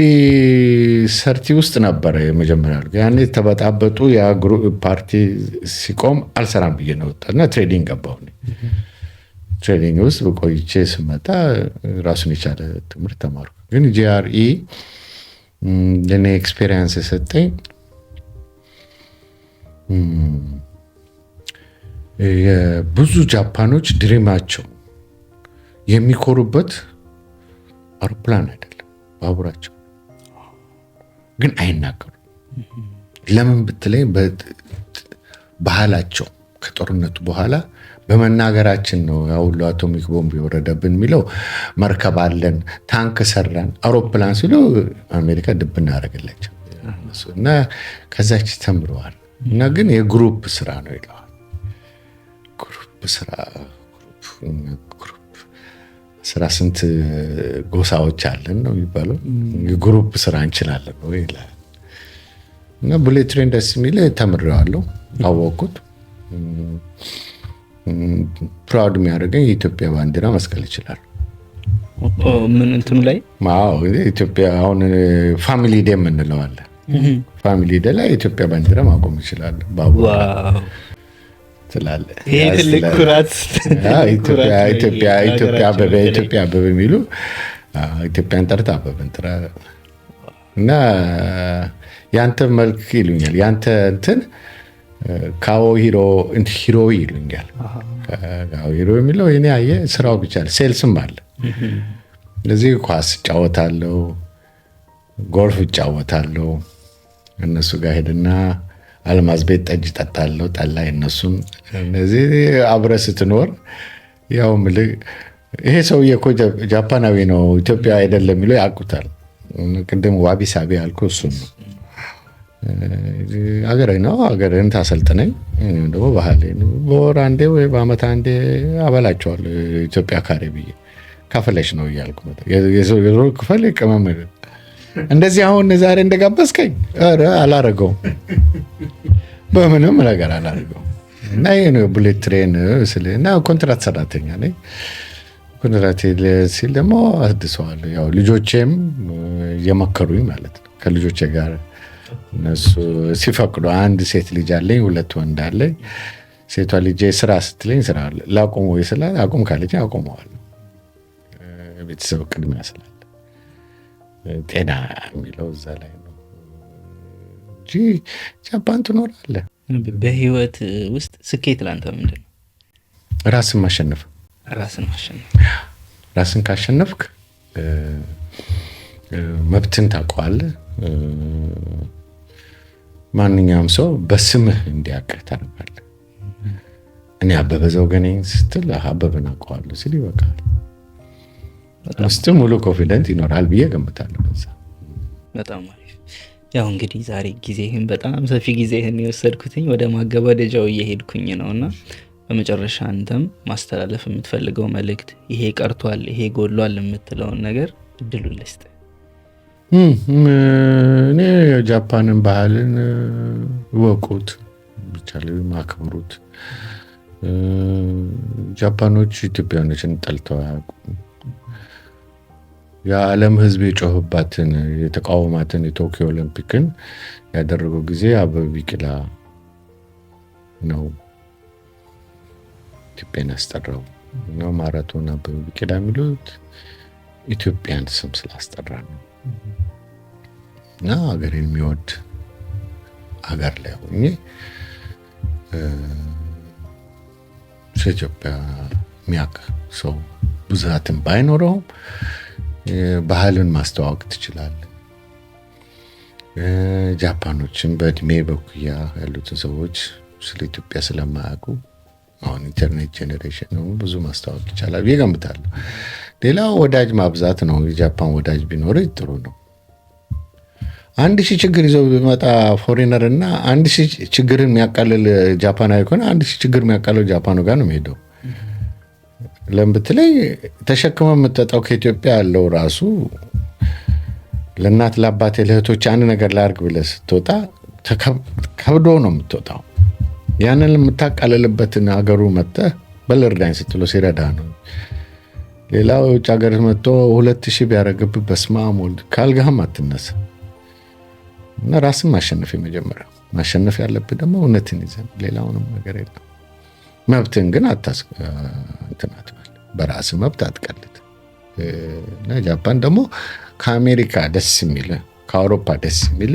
ሰርቲ ውስጥ ነበረ የመጀመሪያ ያኔ ተበጣበጡ። ፓርቲ ሲቆም አልሰራም ብዬ ነው ወጣና ትሬዲንግ ገባሁ። ትሬዲንግ ውስጥ በቆይቼ ስመጣ ራሱን የቻለ ትምህርት ተማርኩ። ግን ጂአርኢ ለእኔ ኤክስፔሪንስ የሰጠኝ ብዙ ጃፓኖች ድሪማቸው የሚኮሩበት አውሮፕላን አይደለም ባቡራቸው፣ ግን አይናገሩም። ለምን ብትለኝ ባህላቸው ከጦርነቱ በኋላ በመናገራችን ነው። ያው ሁሉ አቶሚክ ቦምብ የወረደብን የሚለው መርከብ አለን፣ ታንክ ሰራን፣ አውሮፕላን ሲሉ አሜሪካ ድብ እናደርግላቸው እና ከዛች ተምረዋል። እና ግን የግሩፕ ስራ ነው ይለዋል። ግሩፕ ስራ ስራ ስንት ጎሳዎች አለን ነው የሚባለው። የግሩፕ ስራ እንችላለን ነው ይላል። እና ቡሌት ትሬን ደስ የሚል ተምሬዋለሁ፣ አወቅኩት። ፕራውድ የሚያደርገኝ የኢትዮጵያ ባንዲራ መስቀል ይችላል። ምን እንትኑ ላይ ኢትዮጵያ አሁን ፋሚሊ ዴ የምንለው አለ። ፋሚሊ ዴ ላይ የኢትዮጵያ ባንዲራ ማቆም ይችላል ባቡር ትላለህ። ይሄ ትልቅ ኩራት። ኢትዮጵያ አበበ የሚሉ ኢትዮጵያን ጠርታ አበበን ጥራ እና ያንተ መልክ ይሉኛል። ያንተ እንትን ካዎ ሂሮ ይሉኛል። ካዎ ሂሮ የሚለው እኔ አየህ ስራው ብቻ ሴልስም አለ። ለዚህ ኳስ እጫወታለሁ፣ ጎልፍ እጫወታለሁ። እነሱ ጋር ሄድና አልማዝ ቤት ጠጅ ጠጣለሁ፣ ጠላ እነሱን። እነዚህ አብረህ ስትኖር ያው ይሄ ሰውዬ እኮ ጃፓናዊ ነው ኢትዮጵያ አይደለም የሚለው ያውቁታል። ቅድም ዋቢ ሳቢ ያልኩ እሱን ነው። አገሬ ነው፣ አገሬን ታሰልጥነኝ ደግሞ ባህሌን በወር አንዴ ወይ በአመት አንዴ አበላቸዋለሁ። ኢትዮጵያ ካሬ ብዬ ካፈለሽ ነው እያልኩ የዞ ክፈል ቅመም እንደዚህ አሁን ዛሬ እንደጋበዝከኝ ኧረ አላረገውም፣ በምንም ነገር አላረገውም። እና ይሄ ነው ቡሌት ትሬን ስል እና ኮንትራት ሰራተኛ ነኝ። ኮንትራት ሲል ደግሞ አስድሰዋለሁ። ያው ልጆቼም እየመከሩኝ ማለት ነው። ከልጆቼ ጋር እነሱ ሲፈቅዱ አንድ ሴት ልጅ አለኝ፣ 2 ወንድ አለኝ። ሴቷ ልጄ ስራ ስትለኝ ስራ ላቆም ወይ ስላት አቁም ካለች አቆመዋለሁ። ቤተሰብ ቅድሚያ ስላለ ጤና የሚለው እዛ ላይ ነው እንጂ ጃፓን ትኖራለህ። በህይወት ውስጥ ስኬት ላንተ ምንድን ነው? ራስን ማሸነፍ። ራስን ካሸነፍክ መብትን ታውቀዋለህ። ማንኛውም ሰው በስምህ እንዲያውቅህ ታደርጋለህ። እኔ አበበ ዘውገኔ ስትል አበበን አውቀዋለሁ ሲል ይበቃል። ውስጥ ሙሉ ኮንፊደንት ይኖራል ብዬ ገምታለሁ። በዛ በጣም አሪፍ። ያው እንግዲህ ዛሬ ጊዜህን በጣም ሰፊ ጊዜህን የወሰድኩትኝ ወደ ማገባደጃው እየሄድኩኝ ነውና በመጨረሻ አንተም ማስተላለፍ የምትፈልገው መልእክት ይሄ ቀርቷል፣ ይሄ ጎሏል የምትለውን ነገር እድሉ ልስጥ። እኔ ጃፓንን ባህልን ወቁት ብቻ ማክብሩት። ጃፓኖች ኢትዮጵያኖችን ጠልተው አያውቁም። የዓለም ሕዝብ የጮህባትን የተቃወማትን የቶኪዮ ኦሎምፒክን ያደረገው ጊዜ አበበ ቢቂላ ነው ኢትዮጵያን ያስጠራው ነው። ማራቶን አበበ ቢቂላ የሚሉት ኢትዮጵያን ስም ስላስጠራ ነው። እና ሀገሬን የሚወድ ሀገር ላይ ሆኜ ኢትዮጵያ የሚያውቅ ሰው ብዛትን ባይኖረውም ባህልን ማስተዋወቅ ትችላለህ። ጃፓኖችን በእድሜ በኩያ ያሉትን ሰዎች ስለ ኢትዮጵያ ስለማያውቁ አሁን ኢንተርኔት ጄኔሬሽን ነው ብዙ ማስተዋወቅ ይቻላል ብዬ ገምታለሁ። ሌላው ወዳጅ ማብዛት ነው። የጃፓን ወዳጅ ቢኖር ጥሩ ነው። 1000 ችግር ይዘው ቢመጣ ፎሬነር እና 1000 ችግርን የሚያቃልል ጃፓናዊ ከሆነ 1000 ችግር የሚያቃልል ጃፓኑ ጋር ነው የሚሄደው። ለምን ብትለኝ ተሸክመ የምትጠጣው ከኢትዮጵያ ያለው ራሱ ለእናት ለአባቴ ለእህቶች አንድ ነገር ላርግ ብለህ ስትወጣ ከብዶ ነው የምትወጣው። ያንን የምታቃልልበትን ሀገሩ መጥተህ በልርዳኝ ስትሎ ሲረዳ ነው። ሌላው የውጭ ሀገር መጥቶ 2000 ቢያደርግብህ በስመ አብ ወልድ ካልጋህም አትነሳ እና ራስን ማሸነፍ የመጀመሪያው። ማሸነፍ ያለብህ ደግሞ እውነትን ይዘን ሌላውንም ነገር የለም። መብትን ግን አትናት በራስ መብት አትቀልድ። እና ጃፓን ደግሞ ከአሜሪካ ደስ የሚል ከአውሮፓ ደስ የሚል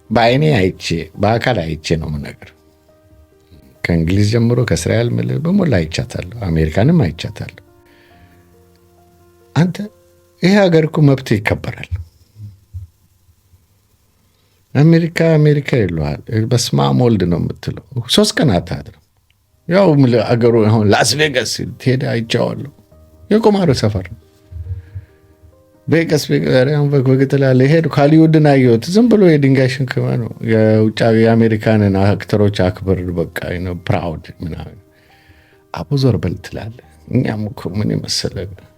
በአይኔ አይቼ በአካል አይቼ ነው የምነግርህ። ከእንግሊዝ ጀምሮ ከእስራኤል በሞላ አይቻታለሁ። አሜሪካንም አይቻታለሁ። አንተ ይሄ ሀገር እኮ መብት ይከበራል። አሜሪካ ይለዋል። በስመ አብ ወልድ ነው የምትለው። 3 ቀን አታድርም። ያው አገሩ አሁን ላስ ቬጋስ ትሄዳ አይቼዋለሁ። የቁማሩ ሰፈር ነው። ቬጋስ በግትላለ ሄዱ። ካሊውድን አየሁት። ዝም ብሎ የድንጋይ ሽንክማ ነው። የውጫዊ የአሜሪካንን አክተሮች አክብር በቃ ነው ፕራውድ ምናምን አቦዞር በል ትላለ። እኛም እኮ ምን የመሰለ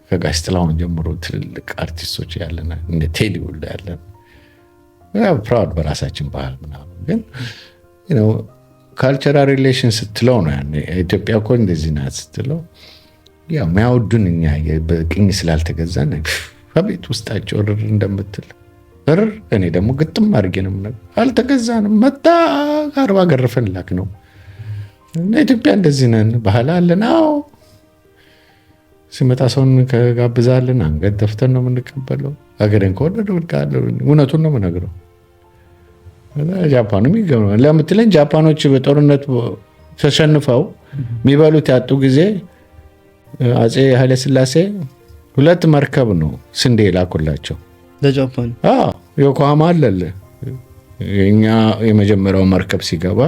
ከጋሽ ጥላሁን ጀምሮ ትልልቅ አርቲስቶች ያለና እንደ ቴሊውድ ያለን ፕራውድ በራሳችን ባህል ምናምን። ግን ካልቸራል ሪሌሽን ስትለው ነው ያኔ ኢትዮጵያ እኮ እንደዚህ ናት ስትለው ያው የሚያወዱን እኛ በቅኝ ስላልተገዛን ከቤት ውስጣቸው ርር እንደምትል ርር። እኔ ደግሞ ግጥም አድርጌ ነው የምነግርህ። አልተገዛንም መጣ 40 ገርፈን ላክ ነው እና ኢትዮጵያ እንደዚህ ነን። ባህል አለን። አዎ ሲመጣ ሰውን ከጋብዛለን አንገት ደፍተን ነው የምንቀበለው። ሀገሬን ከወደደ ወድቃለሁ። እውነቱን ነው የምነግረው። ጃፓኑም ይገርማል። ለምትለኝ ጃፓኖች በጦርነት ተሸንፈው የሚበሉት ያጡ ጊዜ አፄ ኃይለሥላሴ 2 መርከብ ነው ስንዴ ላኩላቸው ለጃፓን። ዮኮሃማ አለለ የኛ የመጀመሪያው መርከብ ሲገባ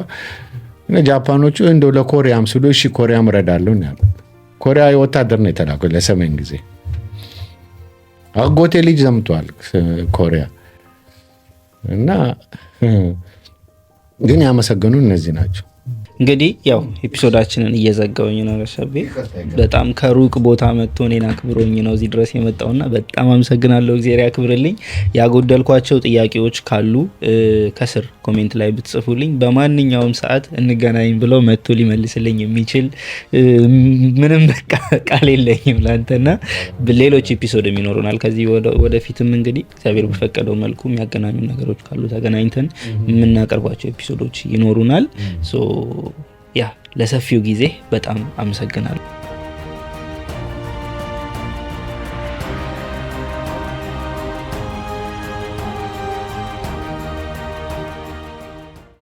ጃፓኖቹ እንደው ለኮሪያም ስሉ እሺ ኮሪያም ረዳለሁ ያሉት። ኮሪያ ወታደር ነው የተላከው ለሰሜን ጊዜ። አጎቴ ልጅ ዘምቷል ኮሪያ እና ግን ያመሰገኑ እነዚህ ናቸው። እንግዲህ ያው ኤፒሶዳችንን እየዘጋውኝ ነው። ረሸቤ በጣም ከሩቅ ቦታ መጥቶ እኔን አክብሮኝ ነው እዚህ ድረስ የመጣውና በጣም አመሰግናለሁ። እግዚአብሔር ያክብርልኝ። ያጎደልኳቸው ጥያቄዎች ካሉ ከስር ኮሜንት ላይ ብትጽፉልኝ በማንኛውም ሰዓት እንገናኝ ብለው መጥቶ ሊመልስልኝ የሚችል ምንም ቃል የለኝም ላንተና ሌሎች ኤፒሶድም ይኖሩናል ከዚህ ወደፊትም እንግዲህ እግዚአብሔር በፈቀደው መልኩ የሚያገናኙ ነገሮች ካሉ ተገናኝተን የምናቀርባቸው ኤፒሶዶች ይኖሩናል። ያ ለሰፊው ጊዜ በጣም አመሰግናለሁ።